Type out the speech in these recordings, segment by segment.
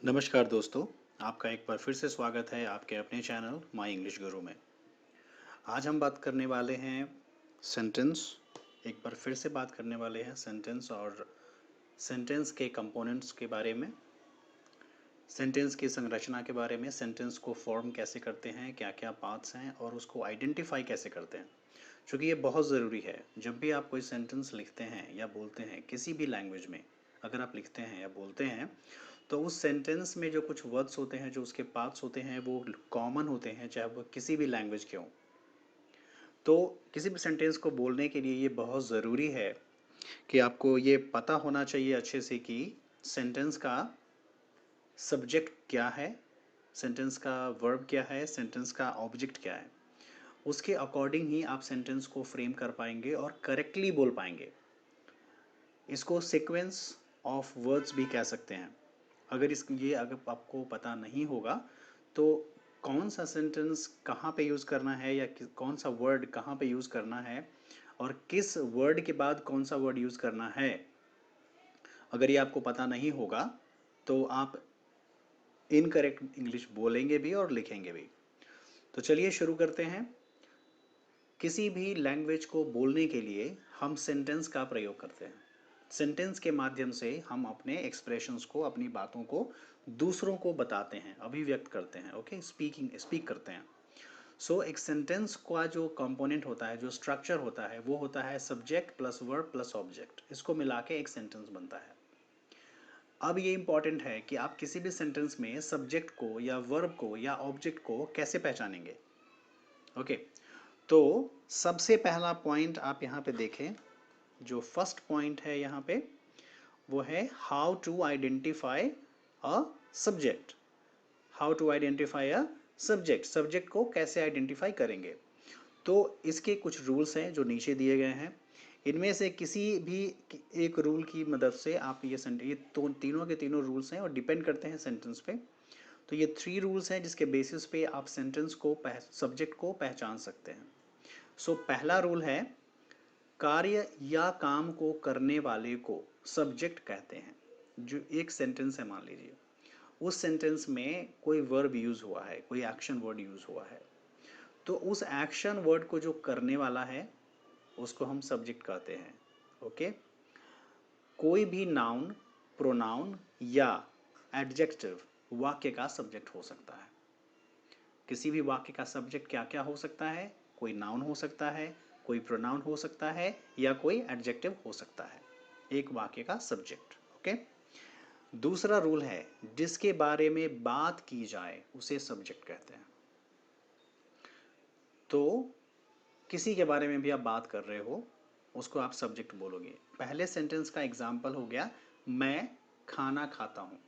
नमस्कार दोस्तों, आपका एक बार फिर से स्वागत है आपके अपने चैनल माय इंग्लिश गुरु में। आज हम बात करने वाले हैं सेंटेंस। एक बार फिर से बात करने वाले हैं सेंटेंस और सेंटेंस के कंपोनेंट्स के बारे में, सेंटेंस की संरचना के बारे में, सेंटेंस को फॉर्म कैसे करते हैं, क्या क्या पार्ट्स हैं और उसको आइडेंटिफाई कैसे करते हैं। क्योंकि ये बहुत ज़रूरी है। जब भी आप कोई सेंटेंस लिखते हैं या बोलते हैं किसी भी लैंग्वेज में, अगर आप लिखते हैं या बोलते हैं तो उस सेंटेंस में जो कुछ वर्ड्स होते हैं, जो उसके पार्ट्स होते हैं, वो कॉमन होते हैं, चाहे वो किसी भी लैंग्वेज के हों। तो किसी भी सेंटेंस को बोलने के लिए ये बहुत ज़रूरी है कि आपको ये पता होना चाहिए अच्छे से कि सेंटेंस का सब्जेक्ट क्या है, सेंटेंस का वर्ब क्या है, सेंटेंस का ऑब्जेक्ट क्या है। उसके अकॉर्डिंग ही आप सेंटेंस को फ्रेम कर पाएंगे और करेक्टली बोल पाएंगे। इसको सीक्वेंस ऑफ वर्ड्स भी कह सकते हैं। अगर आपको पता नहीं होगा तो कौन सा सेंटेंस कहाँ पे यूज़ करना है या कौन सा वर्ड कहाँ पे यूज़ करना है और किस वर्ड के बाद कौन सा वर्ड यूज़ करना है, अगर ये आपको पता नहीं होगा तो आप इनकरेक्ट इंग्लिश बोलेंगे भी और लिखेंगे भी। तो चलिए शुरू करते हैं। किसी भी लैंग्वेज को बोलने के लिए हम सेंटेंस का प्रयोग करते हैं। सेंटेंस के माध्यम से हम अपने एक्सप्रेशंस को, अपनी बातों को दूसरों को बताते हैं, अभिव्यक्त करते हैं। ओके, स्पीक करते हैं। एक सेंटेंस का जो कंपोनेंट होता है, जो स्ट्रक्चर होता है, वो होता है subject plus verb plus object. इसको मिला के एक सेंटेंस बनता है। अब ये इंपॉर्टेंट है कि आप किसी भी सेंटेंस में सब्जेक्ट को या वर्ब को या ऑब्जेक्ट को कैसे पहचानेंगे। ओके, तो सबसे पहला पॉइंट आप यहाँ पे देखें, जो फर्स्ट पॉइंट है यहाँ पे, वो है how to identify a subject. How to identify a subject, subject को कैसे आइडेंटिफाई करेंगे। तो इसके कुछ रूल्स हैं जो नीचे दिए गए हैं। इनमें से किसी भी एक रूल की मदद से आप ये तो तीनों के तीनों रूल्स हैं और डिपेंड करते हैं सेंटेंस पे। तो ये 3 रूल्स हैं जिसके बेसिस पे आप सेंटेंस को, सब्जेक्ट को पहचान सकते हैं। पहला रूल है, कार्य या काम को करने वाले को सब्जेक्ट कहते हैं। जो एक सेंटेंस है, मान लीजिए उस सेंटेंस में कोई वर्ब यूज हुआ है, कोई एक्शन वर्ड यूज हुआ है, तो उस एक्शन वर्ड को जो करने वाला है उसको हम सब्जेक्ट कहते हैं। ओके, कोई भी नाउन, प्रोनाउन या एडजेक्टिव वाक्य का सब्जेक्ट हो सकता है। किसी भी वाक्य का सब्जेक्ट क्या क्या हो सकता है? कोई नाउन हो सकता है, कोई प्रोनाउन हो सकता है या कोई एडजेक्टिव हो सकता है, एक वाक्य का सब्जेक्ट। ओके, दूसरा रूल है, जिसके बारे में बात की जाए उसे सब्जेक्ट कहते हैं। तो किसी के बारे में भी आप बात कर रहे हो, उसको आप सब्जेक्ट बोलोगे। पहले सेंटेंस का एग्जाम्पल हो गया, मैं खाना खाता हूँ।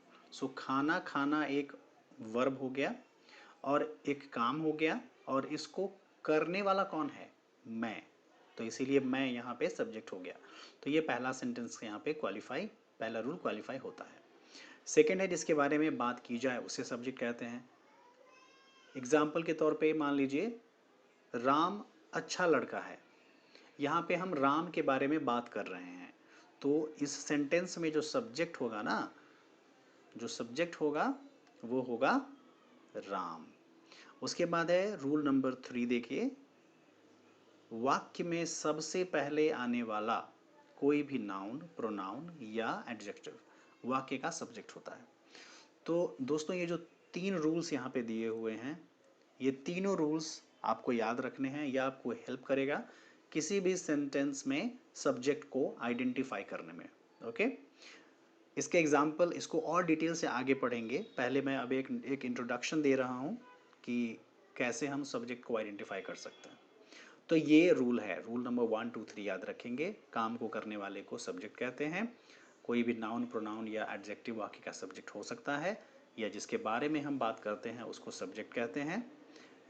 खाना खाना एक वर्ब हो गया और एक काम हो गया, और इसको करने वाला कौन है? मैं। तो इसीलिए मैं यहाँ पे सब्जेक्ट हो गया। तो ये पहला सेंटेंस यहाँ पे क्वालिफाई, पहला रूल क्वालिफाई होता है। सेकेंड है, जिसके बारे में बात की जाए उसे सब्जेक्ट कहते हैं। एग्जाम्पल के तौर पे मान लीजिए, राम अच्छा लड़का है। यहाँ पे हम राम के बारे में बात कर रहे हैं। तो इस सेंटेंस में जो सब्जेक्ट होगा ना, जो सब्जेक्ट होगा वो होगा राम। उसके बाद है रूल नंबर 3, देखिए, वाक्य में सबसे पहले आने वाला कोई भी नाउन, प्रोनाउन या एडजेक्टिव वाक्य का सब्जेक्ट होता है। तो दोस्तों, ये जो 3 रूल्स यहाँ पे दिए हुए हैं, ये तीनों रूल्स आपको याद रखने हैं। यह आपको हेल्प करेगा किसी भी सेंटेंस में सब्जेक्ट को आइडेंटिफाई करने में। ओके, इसके एग्जाम्पल, इसको और डिटेल से आगे पढ़ेंगे। पहले मैं अब एक इंट्रोडक्शन दे रहा हूँ कि कैसे हम सब्जेक्ट को आइडेंटिफाई कर सकते हैं। तो ये रूल है, रूल नंबर 1 2 3 याद रखेंगे। काम को करने वाले को सब्जेक्ट कहते हैं। कोई भी नाउन, प्रोनाउन या एडजेक्टिव वाक्य का सब्जेक्ट हो सकता है, या जिसके बारे में हम बात करते हैं उसको सब्जेक्ट कहते हैं।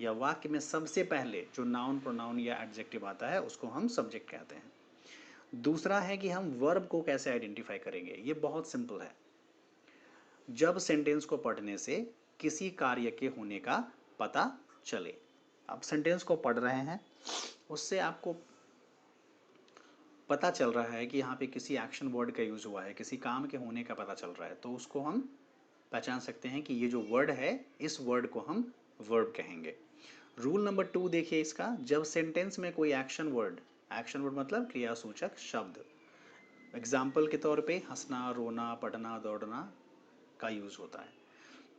या वाक्य में सबसे पहले जो नाउन, प्रोनाउन या एडजेक्टिव आता है उसको हम सब्जेक्ट कहते हैं। दूसरा है कि हम वर्ब को कैसे आइडेंटिफाई करेंगे। ये बहुत सिंपल है। जब सेंटेंस को पढ़ने से किसी कार्य के होने का पता चले। आप सेंटेंस को पढ़ रहे हैं, उससे आपको पता चल रहा है कि यहाँ पे किसी एक्शन वर्ड का यूज हुआ है, किसी काम के होने का पता चल रहा है, तो उसको हम पहचान सकते हैं कि ये जो वर्ड है इस वर्ड को हम वर्ब कहेंगे। रूल नंबर 2 देखिए इसका, जब सेंटेंस में कोई एक्शन वर्ड मतलब क्रियासूचक शब्द, एग्जाम्पल के तौर पे हंसना, रोना, पढ़ना, दौड़ना का यूज होता है।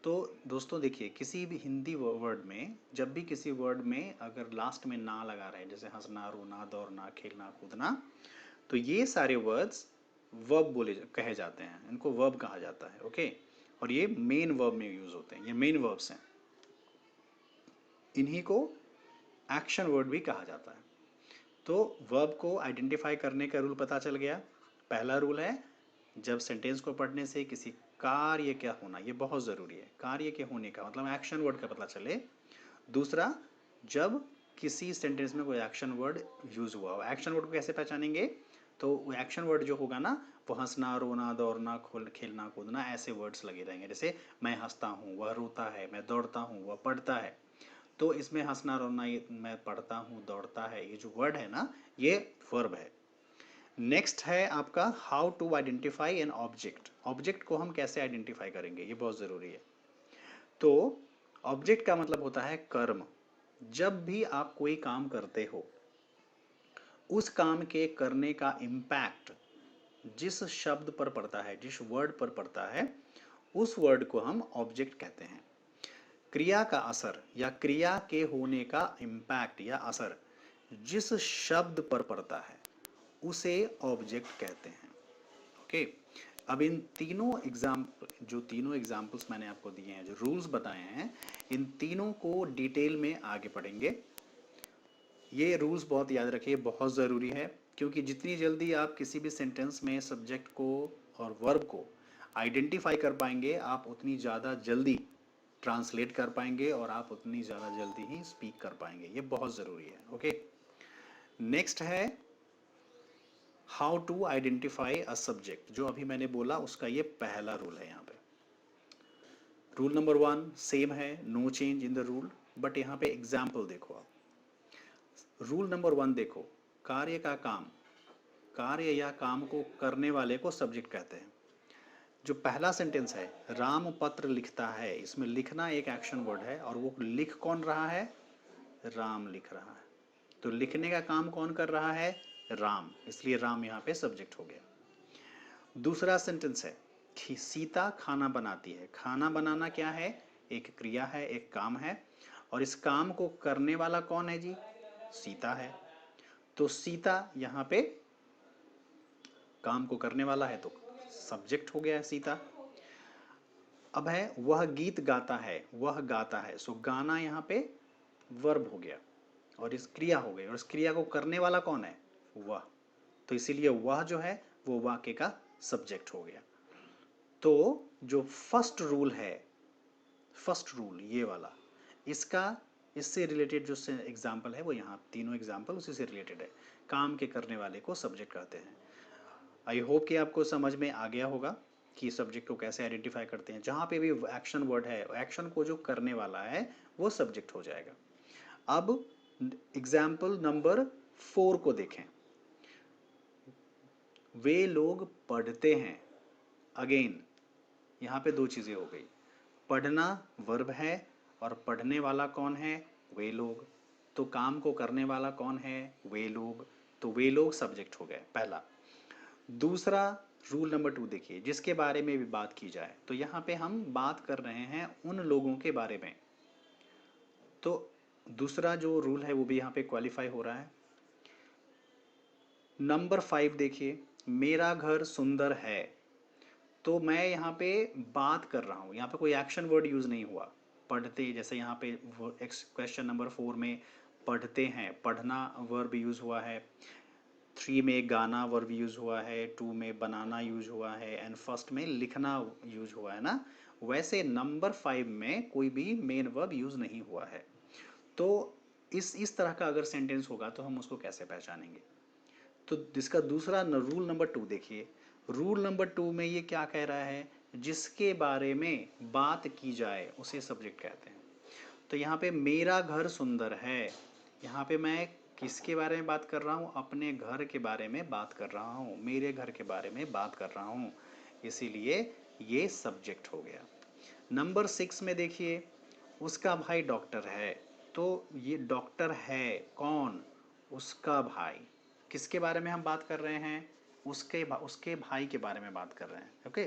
तो दोस्तों देखिए, किसी भी हिंदी वर्ड में जब भी किसी वर्ड में अगर लास्ट में ना लगा रहे, जैसे हंसना, रोना, दौड़ना, खेलना, कूदना, तो ये सारे वर्ड्स वर्ब कहे जाते हैं, इनको वर्ब कहा जाता है। ओके, और ये मेन वर्ब में यूज होते हैं, ये मेन वर्ब्स हैं, इन्हीं को एक्शन वर्ड भी कहा जाता है। तो वर्ब को आइडेंटिफाई करने का रूल पता चल गया। पहला रूल है, जब सेंटेंस को पढ़ने से किसी कार्य क्या होना, ये बहुत ज़रूरी है, कार्य के होने का मतलब एक्शन वर्ड का पता चले। दूसरा, जब किसी सेंटेंस में कोई एक्शन वर्ड यूज हुआ हो। एक्शन वर्ड को कैसे पहचानेंगे, तो वो एक्शन वर्ड जो होगा ना, वो हंसना, रोना, दौड़ना, खेलना, कूदना, ऐसे वर्ड्स लगे रहेंगे। जैसे मैं हंसता हूँ, वह रोता है, मैं दौड़ता हूँ, वह पढ़ता है। तो इसमें हंसना, रोना, ये मैं पढ़ता हूँ, दौड़ता है, ये जो वर्ड है ना, ये वर्ब है। नेक्स्ट है आपका how to identify an object. Object को हम कैसे आइडेंटिफाई करेंगे, ये बहुत ज़रूरी है। तो ऑब्जेक्ट का मतलब होता है कर्म। जब भी आप कोई काम करते हो, उस काम के करने का इम्पैक्ट जिस शब्द पर पड़ता है, जिस वर्ड पर पड़ता है, उस वर्ड को हम ऑब्जेक्ट कहते हैं। क्रिया का असर या क्रिया के होने का इम्पैक्ट या असर जिस शब्द पर पड़ता है, उसे ऑब्जेक्ट कहते हैं। ओके, अब इन तीनों एग्जाम्पल्स मैंने आपको दिए हैं, जो रूल्स बताए हैं, इन तीनों को डिटेल में आगे पढ़ेंगे। ये रूल्स बहुत याद रखिए, बहुत ज़रूरी है, क्योंकि जितनी जल्दी आप किसी भी सेंटेंस में सब्जेक्ट को और वर्ब को आइडेंटिफाई कर पाएंगे, आप उतनी ज़्यादा जल्दी ट्रांसलेट कर पाएंगे और आप उतनी ज़्यादा जल्दी ही स्पीक कर पाएंगे। ये बहुत ज़रूरी है। ओके, नेक्स्ट है how to identify a subject. जो अभी मैंने बोला उसका ये पहला रूल है। यहाँ पे रूल नंबर 1 सेम है, no change in the rule, but यहाँ पे एग्जाम्पल देखो आप। रूल नंबर 1 देखो, कार्य का काम, कार्य या काम को करने वाले को सब्जेक्ट कहते हैं। जो पहला सेंटेंस है, राम पत्र लिखता है, इसमें लिखना एक एक्शन वर्ड है, और वो लिख कौन रहा है, राम लिख रहा है। तो लिखने का काम कौन कर रहा है, राम, इसलिए राम यहाँ पे सब्जेक्ट हो गया। दूसरा सेंटेंस है कि सीता खाना बनाती है। खाना बनाना क्या है, एक क्रिया है, एक काम है, और इस काम को करने वाला कौन है जी, सीता है। तो सीता यहाँ पे काम को करने वाला है, तो सब्जेक्ट हो गया है सीता। अब है वह गीत गाता है, वह गाता है, सो गाना यहाँ पे वर्ब हो गया और इस क्रिया हो गई, और इस क्रिया को करने वाला कौन है, वह। तो इसीलिए वह जो है वो वाक्य का सब्जेक्ट हो गया। तो जो फर्स्ट रूल है, फर्स्ट रूल ये वाला, इसका इससे रिलेटेड जो एग्जाम्पल है वो यहाँ तीनों एग्जाम्पल उसी से रिलेटेड है। काम के करने वाले को सब्जेक्ट कहते हैं। आई होप कि आपको समझ में आ गया होगा कि सब्जेक्ट को कैसे आइडेंटिफाई करते हैं। जहाँ पे भी एक्शन वर्ड है, एक्शन को जो करने वाला है वो सब्जेक्ट हो जाएगा। अब एग्जाम्पल नंबर 4 को देखें। वे लोग पढ़ते हैं। अगेन यहाँ पे दो चीज़ें हो गई, पढ़ना वर्ब है और पढ़ने वाला कौन है, वे लोग। तो काम को करने वाला कौन है, वे लोग, तो वे लोग सब्जेक्ट हो गए, पहला। दूसरा रूल नंबर 2 देखिए, जिसके बारे में भी बात की जाए, तो यहाँ पे हम बात कर रहे हैं उन लोगों के बारे में। तो दूसरा जो रूल है वो भी यहाँ पे क्वालिफाई हो रहा है। नंबर 5 देखिए, मेरा घर सुंदर है। तो मैं यहाँ पे बात कर रहा हूँ, यहाँ पे कोई एक्शन वर्ड यूज नहीं हुआ। पढ़ते, जैसे यहाँ पे क्वेश्चन नंबर 4 में पढ़ते हैं, पढ़ना वर्ब यूज हुआ है। 3 में गाना वर्ब यूज हुआ है, 2 में बनाना यूज हुआ है, एंड फर्स्ट में लिखना यूज हुआ है ना। वैसे नंबर 5 में कोई भी मेन वर्ब यूज नहीं हुआ है। तो इस तरह का अगर सेंटेंस होगा तो हम उसको कैसे पहचानेंगे। तो इसका दूसरा रूल नंबर 2 देखिए। रूल नंबर 2 में ये क्या कह रहा है, जिसके बारे में बात की जाए उसे सब्जेक्ट कहते हैं। तो यहाँ पे मेरा घर सुंदर है, यहाँ पे मैं किसके बारे में बात कर रहा हूँ, अपने घर के बारे में बात कर रहा हूँ, मेरे घर के बारे में बात कर रहा हूँ, इसीलिए ये सब्जेक्ट हो गया। नंबर 6 में देखिए, उसका भाई डॉक्टर है। तो ये डॉक्टर है कौन? उसका भाई। किसके बारे में हम बात कर रहे हैं? उसके भाई के बारे में बात कर रहे हैं। ओके,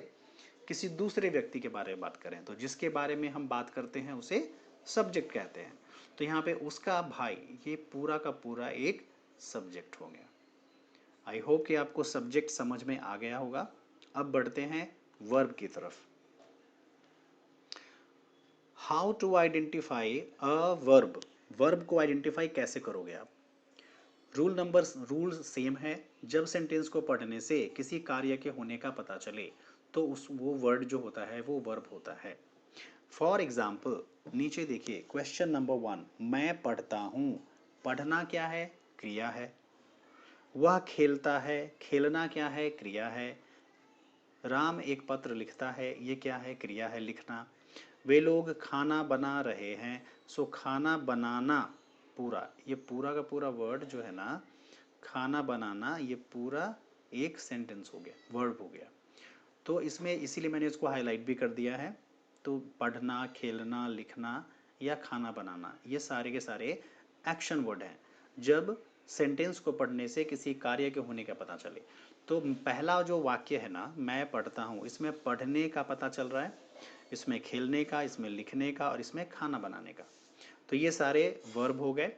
किसी दूसरे व्यक्ति के बारे में बात करें तो जिसके बारे में हम बात करते हैं उसे सब्जेक्ट कहते हैं। तो यहाँ पे उसका भाई, ये पूरा का पूरा एक सब्जेक्ट हो गया। आई होप कि आपको सब्जेक्ट समझ में आ गया होगा। अब बढ़ते हैं वर्ब की तरफ। How to identify a verb. Verb को आइडेंटिफाई कैसे करोगे आप? रूल सेम है। जब सेंटेंस को पढ़ने से किसी कार्य के होने का पता चले तो उस वो वर्ड जो होता है वो वर्ब होता है। फॉर एग्जाम्पल, नीचे देखिए क्वेश्चन नंबर 1, मैं पढ़ता हूँ। पढ़ना क्या है? क्रिया है। वह खेलता है। खेलना क्या है? क्रिया है। राम एक पत्र लिखता है, ये क्या है? क्रिया है, लिखना। वे लोग खाना बना रहे हैं। सो खाना बनाना, पूरा ये पूरा का पूरा वर्ड जो है ना, खाना बनाना, ये पूरा एक सेंटेंस हो गया, वर्ब हो गया। तो इसमें इसीलिए मैंने इसको हाईलाइट भी कर दिया है। तो पढ़ना, खेलना, लिखना या खाना बनाना, ये सारे के सारे एक्शन वर्ड हैं जब सेंटेंस को पढ़ने से किसी कार्य के होने का पता चले। तो पहला जो वाक्य है ना, मैं पढ़ता हूँ, इसमें पढ़ने का पता चल रहा है, इसमें खेलने का, इसमें लिखने का और इसमें खाना बनाने का। तो ये सारे वर्ब हो गए।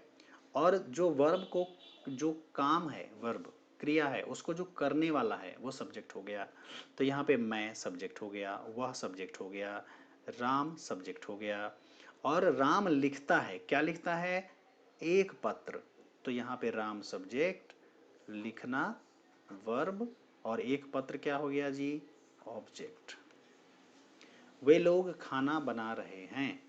और जो वर्ब को, जो काम है, वर्ब क्रिया है, उसको जो करने वाला है वो सब्जेक्ट हो गया। तो यहाँ पे मैं सब्जेक्ट हो गया, वह सब्जेक्ट हो गया, राम सब्जेक्ट हो गया। और राम लिखता है, क्या लिखता है? एक पत्र। तो यहाँ पे राम सब्जेक्ट, लिखना वर्ब, और एक पत्र क्या हो गया जी? ऑब्जेक्ट। वे लोग खाना बना रहे हैं।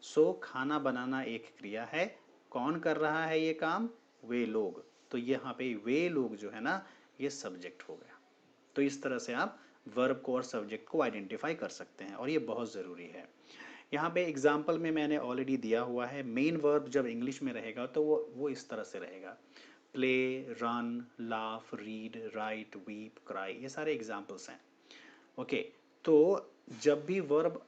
सो खाना बनाना एक क्रिया है। कौन कर रहा है ये काम? वे लोग। तो यहाँ पे वे लोग जो है ना, ये सब्जेक्ट हो गया। तो इस तरह से आप वर्ब को और सब्जेक्ट को आइडेंटिफाई कर सकते हैं और ये बहुत ज़रूरी है। यहाँ पे एग्जाम्पल में मैंने ऑलरेडी दिया हुआ है। मेन वर्ब जब इंग्लिश में रहेगा तो वो इस तरह से रहेगा। Play, run, laugh, read, right, weep, cry, ये सारे एग्जाम्पल्स हैं। ओके, तो जब भी वर्ब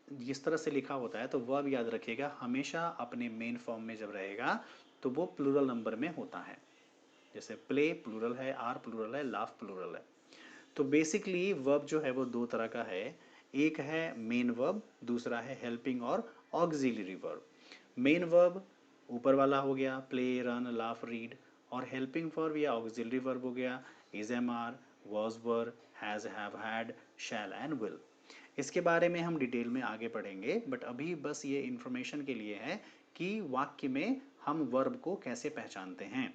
इस तरह से लिखा होता है तो वर्ब याद रखिएगा, हमेशा अपने मेन फॉर्म में जब रहेगा तो वो प्लूरल नंबर में होता है। जैसे प्ले प्लूरल है, आर प्लूरल है, लाफ प्लूरल है। तो बेसिकली वर्ब जो है वो दो तरह का है। एक है मेन वर्ब, दूसरा है हेल्पिंग और ऑक्सिलरी वर्ब। मेन वर्ब ऊपर वाला हो गया, प्ले, रन, लाफ, रीड। और हेल्पिंग वर्ब या ऑक्सिलरी वर्ब हो गया is, am, are, was, were, has, have, had, shall and will. इसके बारे में हम डिटेल में आगे पढ़ेंगे, बट अभी बस ये इंफॉर्मेशन के लिए है कि वाक्य में हम वर्ब को कैसे पहचानते हैं।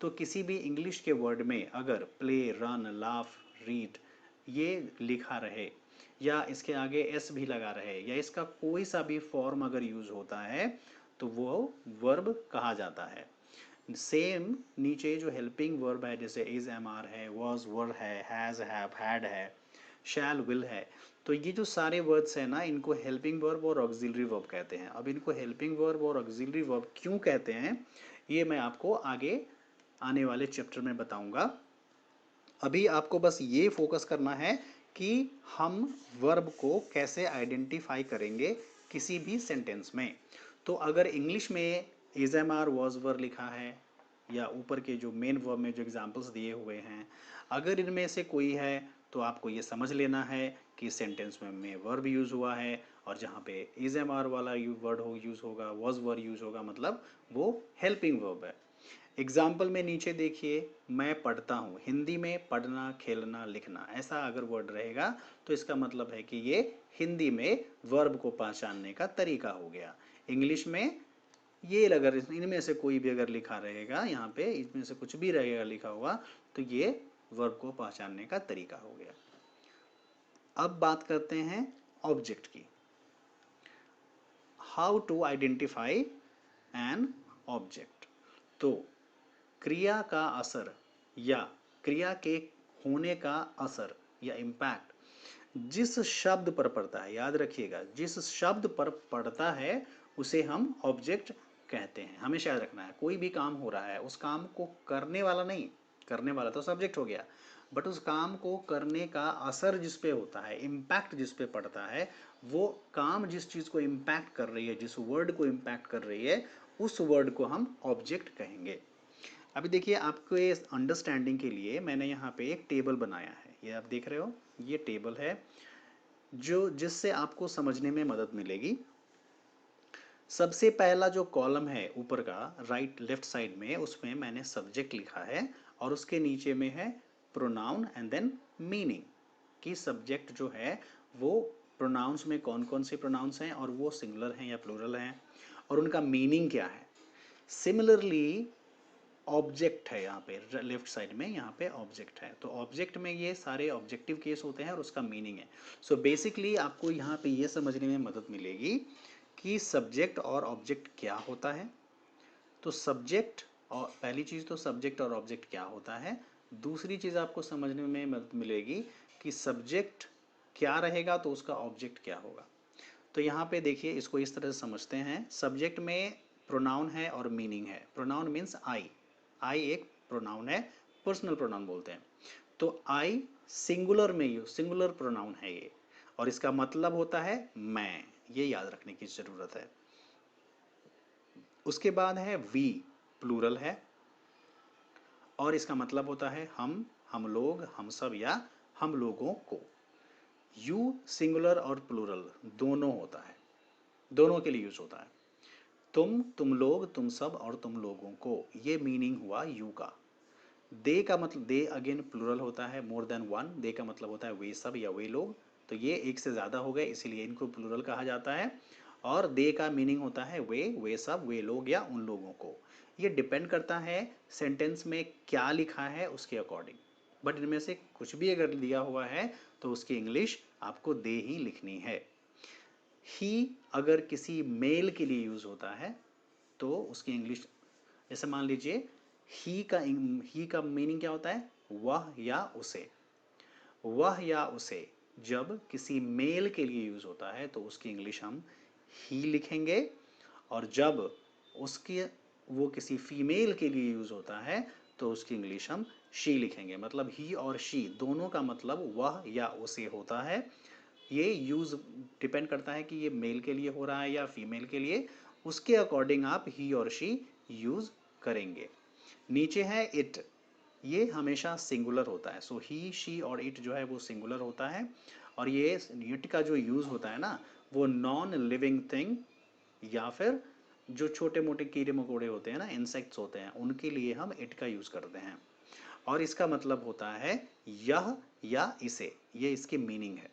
तो किसी भी इंग्लिश के वर्ड में अगर प्ले, रन, लाफ, रीड ये लिखा रहे, या इसके आगे एस भी लगा रहे, या इसका कोई सा भी फॉर्म अगर यूज होता है तो वो वर्ब कहा जाता है। सेम नीचे जो हेल्पिंग वर्ब है, जैसे इज, एम, आर है, वॉज, वर है, हैज, हैव, हैड है, शैल, विल है। तो ये जो सारे वर्ड्स हैं ना, इनको हेल्पिंग वर्ब और ऑक्सिलरी वर्ब कहते हैं। अब इनको हेल्पिंग वर्ब और ऑक्सिलरी वर्ब क्यों कहते हैं, ये मैं आपको आगे आने वाले चैप्टर में बताऊंगा। अभी आपको बस ये फोकस करना है कि हम वर्ब को कैसे आइडेंटिफाई करेंगे किसी भी सेंटेंस में। तो अगर इंग्लिश में इज, एम, आर, वॉज, वर लिखा है, या ऊपर के जो मेन वर्ब में जो एग्जांपल्स दिए हुए हैं, अगर इनमें से कोई है तो आपको ये समझ लेना है कि सेंटेंस में वर्ब यूज़ हुआ है, और जहाँ पे इज, एम, आर वाला वर्ड यूज़ होगा, वॉज, वर यूज़ होगा, मतलब वो हेल्पिंग वर्ब है। एग्जाम्पल में नीचे देखिए, मैं पढ़ता हूँ, हिंदी में पढ़ना, खेलना, लिखना, ऐसा अगर वर्ड रहेगा तो इसका मतलब है कि ये हिंदी में वर्ब को पहचानने का तरीका हो गया। इंग्लिश में ये अगर इनमें से कोई भी अगर लिखा रहेगा, यहाँ पे इसमें से कुछ भी रहेगा लिखा हुआ, तो ये वर्ब को पहचानने का तरीका हो गया। अब बात करते हैं ऑब्जेक्ट की। How to identify an object. तो क्रिया का असर या क्रिया के होने का असर या इम्पैक्ट जिस शब्द पर पड़ता है, याद रखिएगा, जिस शब्द पर पड़ता है उसे हम ऑब्जेक्ट कहते हैं। हमेशा याद रखना है, कोई भी काम हो रहा है, उस काम को करने वाला नहीं, करने वाला तो सब्जेक्ट हो गया, बट उस काम को करने का असर जिस पे होता है, इम्पैक्ट जिस पे पड़ता है, वो काम जिस चीज़ को इम्पैक्ट कर रही है, जिस वर्ड को इम्पैक्ट कर रही है, उस वर्ड को हम ऑब्जेक्ट कहेंगे। अभी देखिए, आपको ये अंडरस्टैंडिंग के लिए मैंने यहाँ पे एक टेबल बनाया है, ये आप देख रहे हो, ये टेबल है जो जिससे आपको समझने में मदद मिलेगी। सबसे पहला जो कॉलम है ऊपर का, राइट लेफ्ट साइड में, उसमें मैंने सब्जेक्ट लिखा है और उसके नीचे में है प्रोनाउन एंड देन मीनिंग, कि सब्जेक्ट जो है वो प्रोनाउंस में कौन कौन से प्रोनाउंस हैं और वो सिंगुलर हैं या प्लूरल हैं और उनका मीनिंग क्या है। सिमिलरली ऑब्जेक्ट है यहाँ पे लेफ्ट साइड में, यहाँ पे ऑब्जेक्ट है, तो ऑब्जेक्ट में ये सारे ऑब्जेक्टिव केस होते हैं और उसका मीनिंग है। सो बेसिकली आपको यहाँ पे ये समझने में मदद मिलेगी कि सब्जेक्ट और ऑब्जेक्ट क्या होता है। तो सब्जेक्ट, और पहली चीज़ तो सब्जेक्ट और ऑब्जेक्ट क्या होता है, दूसरी चीज़ आपको समझने में मदद मिलेगी कि सब्जेक्ट क्या रहेगा तो उसका ऑब्जेक्ट क्या होगा। तो यहाँ पे देखिए, इसको इस तरह से समझते हैं, सब्जेक्ट में प्रोनाउन है और मीनिंग है। प्रोनाउन मीन्स आई, आई एक प्रोनाउन है, पर्सनल प्रोनाउन बोलते हैं। तो आई सिंगुलर में यूज, सिंगुलर प्रोनाउन है ये, और इसका मतलब होता है मैं, ये याद रखने की जरूरत है। उसके बाद है वी, प्लूरल है और इसका मतलब होता है हम लोग, हम सब या हम लोगों को। यू सिंगुलर और प्लूरल दोनों होता है, दोनों के लिए यूज होता है। तुम लोग, तुम सब और तुम लोगों को, ये मीनिंग हुआ यू का। दे का मतलब, दे अगेन प्लूरल होता है, मोर देन वन, दे का मतलब होता है वे सब या वे लोग, तो ये एक से ज़्यादा हो गए इसीलिए इनको प्लूरल कहा जाता है। और दे का मीनिंग होता है वे सब, वे लोग या उन लोगों को। ये डिपेंड करता है सेंटेंस में क्या लिखा है उसके अकॉर्डिंग, बट इनमें से कुछ भी अगर दिया हुआ है तो उसकी इंग्लिश आपको दे ही लिखनी है। ही अगर किसी मेल के लिए यूज होता है तो उसकी इंग्लिश, जैसे मान लीजिए ही का मीनिंग क्या होता है, वह या उसे। वह या उसे जब किसी मेल के लिए यूज होता है तो उसकी इंग्लिश हम ही लिखेंगे, और जब उसकी वो किसी फीमेल के लिए यूज होता है तो उसकी इंग्लिश हम शी लिखेंगे। मतलब ही और शी दोनों का मतलब वह या उसे होता है। ये यूज डिपेंड करता है कि ये मेल के लिए हो रहा है या फीमेल के लिए, उसके अकॉर्डिंग आप ही और शी यूज करेंगे। नीचे है इट, ये हमेशा सिंगुलर होता है, सो ही शी और इट जो है वो सिंगुलर होता है। और ये इट का जो यूज होता है ना, वो नॉन लिविंग थिंग या फिर जो छोटे मोटे कीड़े मकोड़े होते हैं ना, इंसेक्ट्स होते हैं, उनके लिए हम इट का यूज करते हैं। और इसका मतलब होता है यह या इसे, ये इसकी मीनिंग है।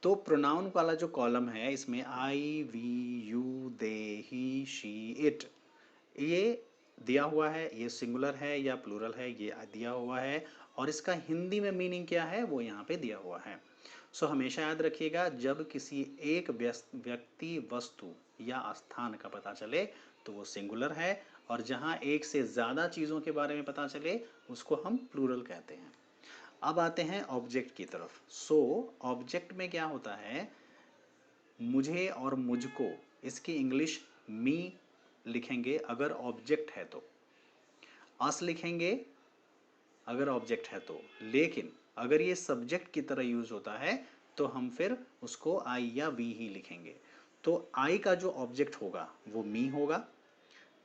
तो प्रोनाउन वाला जो कॉलम है इसमें I we you they he she it, ये दिया हुआ है, ये सिंगुलर है या प्लूरल है ये दिया हुआ है, और इसका हिंदी में मीनिंग क्या है वो यहाँ पे दिया हुआ है। सो हमेशा याद रखिएगा, जब किसी एक व्यक्ति, वस्तु या स्थान का पता चले तो वो सिंगुलर है, और जहाँ एक से ज़्यादा चीज़ों के बारे में पता चले उसको हम प्लूरल कहते हैं। अब आते हैं ऑब्जेक्ट की तरफ। सो ऑब्जेक्ट में क्या होता है, मुझे और मुझको, इसकी इंग्लिश मी लिखेंगे अगर ऑब्जेक्ट है तो, अस लिखेंगे अगर ऑब्जेक्ट है तो, लेकिन अगर ये सब्जेक्ट की तरह यूज होता है तो हम फिर उसको आई या वी ही लिखेंगे। तो आई का जो ऑब्जेक्ट होगा वो मी होगा,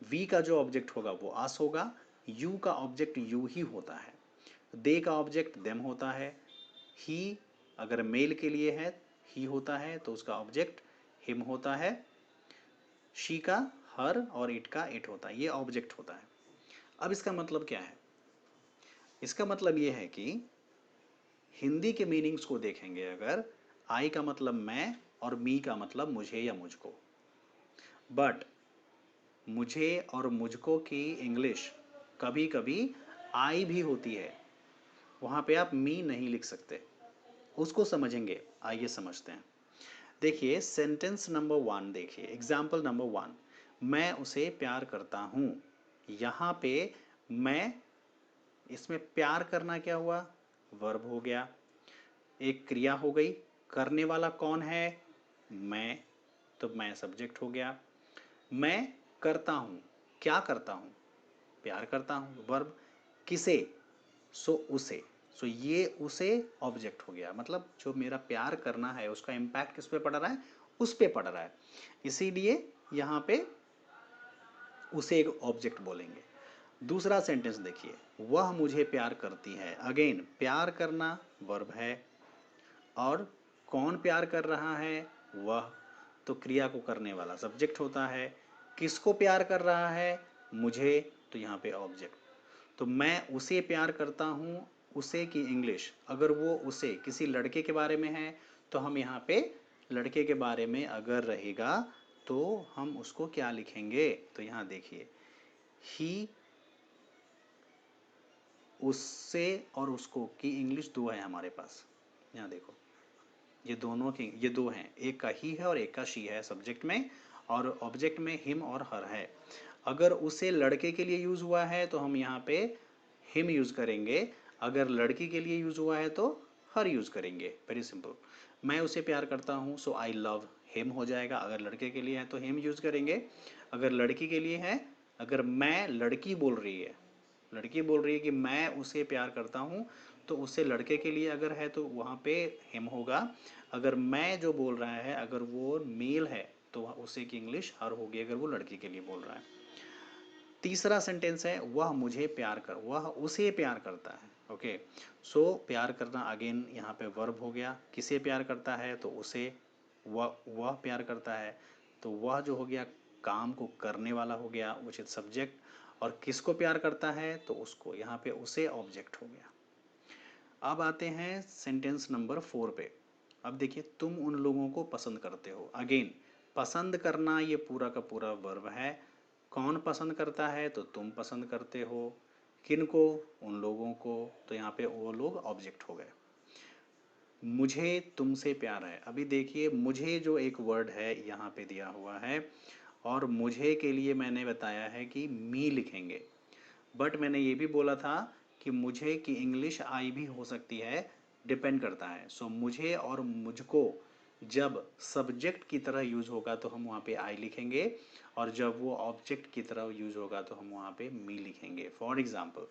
वी का जो ऑब्जेक्ट होगा वो अस होगा, यू का ऑब्जेक्ट यू ही होता है, दे का ऑब्जेक्ट देम होता है, ही अगर मेल के लिए है ही होता है तो उसका ऑब्जेक्ट हिम होता है, शी का हर और इट का इट होता है, ये ऑब्जेक्ट होता है। अब इसका मतलब क्या है, इसका मतलब ये है कि हिंदी के मीनिंग्स को देखेंगे अगर, आई का मतलब मैं और मी का मतलब मुझे या मुझको, बट मुझे और मुझको की इंग्लिश कभी कभी आई भी होती है, वहाँ पे आप मी नहीं लिख सकते, उसको समझेंगे, आइए समझते हैं। देखिए सेंटेंस नंबर वन, देखिए एग्जाम्पल नंबर वन, मैं उसे प्यार करता हूँ। यहाँ पे मैं, इसमें प्यार करना क्या हुआ, वर्ब हो गया, एक क्रिया हो गई, करने वाला कौन है, मैं, तो मैं सब्जेक्ट हो गया। मैं करता हूँ, क्या करता हूँ, प्यार करता हूँ, वर्ब, किसे, सो उसे, सो ये उसे ऑब्जेक्ट हो गया, मतलब जो मेरा प्यार करना है उसका इम्पैक्ट किस पे पड़ रहा है, उस पे पड़ रहा है, इसीलिए यहाँ पे उसे एक ऑब्जेक्ट बोलेंगे। दूसरा सेंटेंस देखिए, वह मुझे प्यार करती है। अगेन प्यार करना वर्ब है, और कौन प्यार कर रहा है, वह, तो क्रिया को करने वाला सब्जेक्ट होता है। किसको प्यार कर रहा है, मुझे, तो यहाँ पे ऑब्जेक्ट। तो मैं उसे प्यार करता हूँ, उसे की इंग्लिश, अगर वो उसे किसी लड़के के बारे में है तो हम यहाँ पे लड़के के बारे में अगर रहेगा तो हम उसको क्या लिखेंगे, तो यहाँ देखिए ही, उससे और उसको की इंग्लिश दो है हमारे पास। यहाँ देखो ये दोनों की, ये दो हैं, एक का ही है और एक का शी है सब्जेक्ट में, और ऑब्जेक्ट में हिम और हर है। अगर उसे लड़के के लिए यूज हुआ है तो हम यहाँ पे हिम यूज करेंगे, अगर लड़की के लिए यूज हुआ है तो हर यूज करेंगे। Very simple. मैं उसे प्यार करता हूँ, सो आई लव हिम हो जाएगा। अगर लड़के के लिए है तो हिम यूज करेंगे, अगर लड़की के लिए है, अगर मैं, लड़की बोल रही है, लड़की बोल रही है कि मैं उसे प्यार करता हूँ, तो उससे लड़के के लिए अगर है तो वहाँ पे हिम होगा। अगर मैं जो बोल रहा है अगर वो मेल है तो उसे की इंग्लिश हर होगी, अगर वो लड़की के लिए बोल रहा है। तीसरा सेंटेंस है, वह मुझे प्यार कर, वह उसे प्यार करता है। ओके, सो प्यार करना अगेन यहाँ पे वर्ब हो गया। किसे प्यार करता है, तो उसे, वह प्यार करता है, तो वह जो हो गया काम को करने वाला हो गया, विच इज सब्जेक्ट। और किसको प्यार करता है, तो उसको, यहाँ पे उसे ऑब्जेक्ट हो गया। अब आते हैं सेंटेंस नंबर 4 पे। अब देखिए, तुम उन लोगों को पसंद करते हो। अगेन पसंद करना ये पूरा का पूरा वर्ब है। कौन पसंद करता है, तो तुम पसंद करते हो। किनको, उन लोगों को, तो यहाँ पे वो लोग ऑब्जेक्ट हो गए। मुझे तुमसे प्यार है। अभी देखिए मुझे जो एक वर्ड है यहाँ पे दिया हुआ है, और मुझे के लिए मैंने बताया है कि मी लिखेंगे, बट मैंने ये भी बोला था कि मुझे की इंग्लिश आई भी हो सकती है, डिपेंड करता है। सो मुझे और मुझको जब सब्जेक्ट की तरह यूज होगा तो हम वहाँ पे आई लिखेंगे, और जब वो ऑब्जेक्ट की तरह यूज होगा तो हम वहाँ पे मी लिखेंगे। फॉर एग्जाम्पल,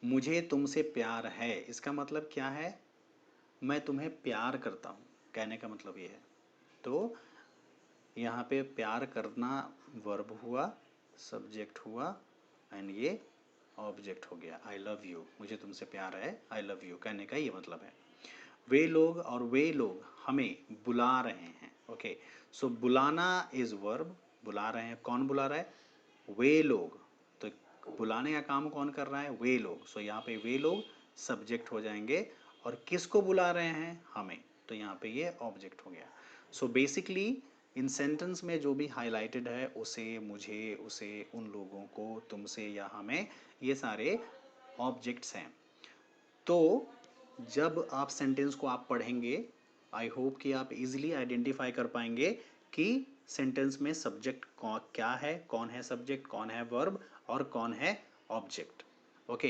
मुझे तुमसे प्यार है, इसका मतलब क्या है, मैं तुम्हें प्यार करता हूँ, कहने का मतलब ये है। तो यहाँ पे प्यार करना वर्ब हुआ, सब्जेक्ट हुआ, एंड ये ऑब्जेक्ट हो गया। आई लव यू, मुझे तुमसे प्यार है, आई लव यू कहने का ये मतलब है। वे लोग, और वे लोग हमें बुला रहे हैं। ओके, सो बुलाना इज वर्ब, बुला रहे हैं, कौन बुला रहा है, वे लोग। तो बुलाने का काम कौन कर रहा है, वे लोग। सो यहाँ पे वे लोग सब्जेक्ट हो जाएंगे, और किसको बुला रहे हैं, हमें, तो यहाँ पे ये ऑब्जेक्ट हो गया। सो बेसिकली इन सेंटेंस में जो भी हाईलाइटेड है, उसे, मुझे, उसे, उन लोगों को, तुमसे या हमें, ये सारे ऑब्जेक्ट्स हैं। तो जब आप सेंटेंस को आप पढ़ेंगे, आई होप कि आप इजीली आइडेंटिफाई कर पाएंगे कि सेंटेंस में सब्जेक्ट क्या है, कौन है सब्जेक्ट, कौन है वर्ब, और कौन है ऑब्जेक्ट। ओके,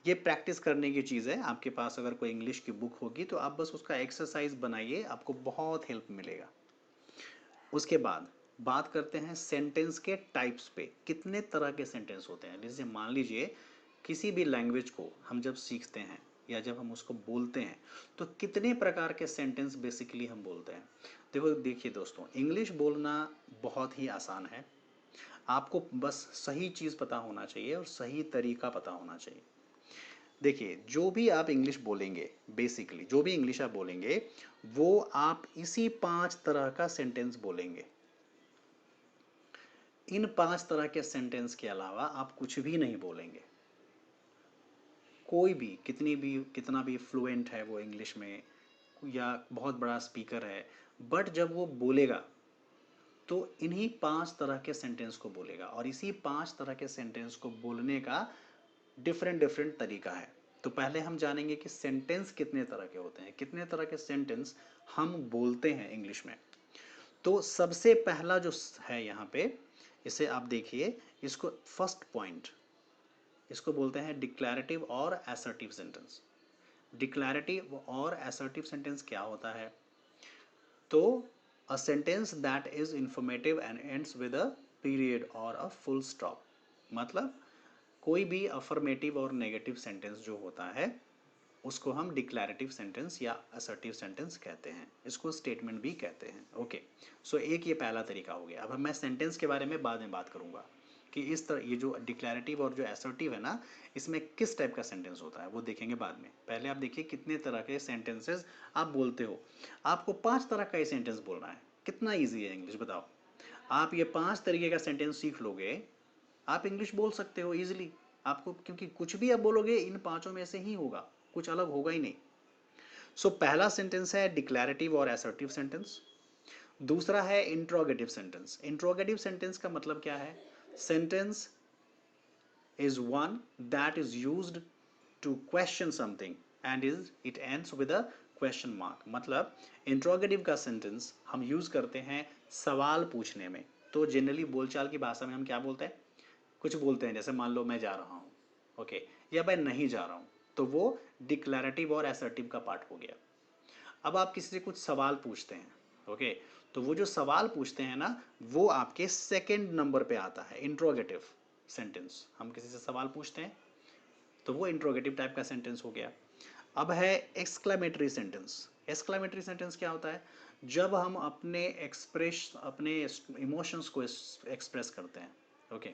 ये प्रैक्टिस करने की चीज़ है। आपके पास अगर कोई इंग्लिश की बुक होगी तो आप बस उसका एक्सरसाइज बनाइए, आपको बहुत हेल्प मिलेगा। उसके बाद बात करते हैं सेंटेंस के टाइप्स पे। कितने तरह के सेंटेंस होते हैं, जैसे मान लीजिए किसी भी लैंग्वेज को हम जब सीखते हैं या जब हम उसको बोलते हैं तो कितने प्रकार के सेंटेंस बेसिकली हम बोलते हैं। देखिए दोस्तों, इंग्लिश बोलना बहुत ही आसान है। आपको बस सही चीज़ पता होना चाहिए और सही तरीका पता होना चाहिए। देखिए, जो भी आप इंग्लिश बोलेंगे, बेसिकली जो भी इंग्लिश आप बोलेंगे, वो आप इसी 5 तरह का सेंटेंस बोलेंगे। इन 5 तरह के सेंटेंस के अलावा आप कुछ भी नहीं बोलेंगे। कोई भी कितना भी फ्लुएंट है वो इंग्लिश में, या बहुत बड़ा स्पीकर है, बट जब वो बोलेगा तो इन्हीं 5 तरह के सेंटेंस को बोलेगा, और इसी 5 तरह के सेंटेंस को बोलने का डिफरेंट डिफरेंट तरीका है। तो पहले हम जानेंगे कि सेंटेंस कितने तरह के होते हैं, कितने तरह के सेंटेंस हम बोलते हैं इंग्लिश में। तो सबसे पहला जो है यहाँ पे, इसे आप देखिए, इसको फर्स्ट पॉइंट, इसको बोलते हैं डिक्लैरेटिव और असर्टिव सेंटेंस। डिक्लैरेटिव और असर्टिव सेंटेंस क्या होता है, तो a sentence that is informative and ends with a period और अ फुल स्टॉप। मतलब कोई भी अफर्मेटिव और नेगेटिव सेंटेंस जो होता है उसको हम डिक्लैरेटिव सेंटेंस या असर्टिव सेंटेंस कहते हैं, इसको स्टेटमेंट भी कहते हैं। ओके, सो एक ये पहला तरीका हो गया। अब मैं सेंटेंस के बारे में बाद में बात करूंगा कि इस तरह ये जो डिक्लैरेटिव और जो असर्टिव है ना, इसमें किस टाइप का सेंटेंस होता है वो देखेंगे बाद में। पहले आप देखिए कितने तरह के सेंटेंसेस आप बोलते हो। आपको 5 तरह का ये सेंटेंस बोलना है। कितना ईजी है इंग्लिश बताओ। आप ये 5 तरीके का सेंटेंस सीख लोगे, आप इंग्लिश बोल सकते हो इजिली। आपको क्योंकि कुछ भी आप बोलोगे इन 5 में से ही होगा, कुछ अलग होगा ही नहीं। सो पहला सेंटेंस है डिक्लैरेटिव और असर्टिव सेंटेंस। दूसरा है इंट्रोगेटिव सेंटेंस। इंट्रोगेटिव सेंटेंस का मतलब क्या है? Sentence is one that is used to question something and it ends with a question mark। मतलब इंट्रोगेटिव का सेंटेंस हम यूज करते हैं सवाल पूछने में। तो जनरली बोलचाल की भाषा में हम क्या बोलते हैं? कुछ बोलते हैं, जैसे मान लो मैं जा रहा हूँ, ओके, या मैं नहीं जा रहा हूँ, तो वो डिक्लैरेटिव और असर्टिव का पार्ट हो गया। अब आप किसी से कुछ सवाल पूछते हैं, ओके, तो वो जो सवाल पूछते हैं ना, वो आपके सेकंड नंबर पे आता है इंट्रोगेटिव सेंटेंस। हम किसी से सवाल पूछते हैं तो वो इंट्रोगेटिव टाइप का सेंटेंस हो गया। अब है एक्सक्लेमेटरी सेंटेंस। एक्सक्लेमेटरी सेंटेंस क्या होता है? जब हम अपने इमोशंस को एक्सप्रेस करते हैं, ओके,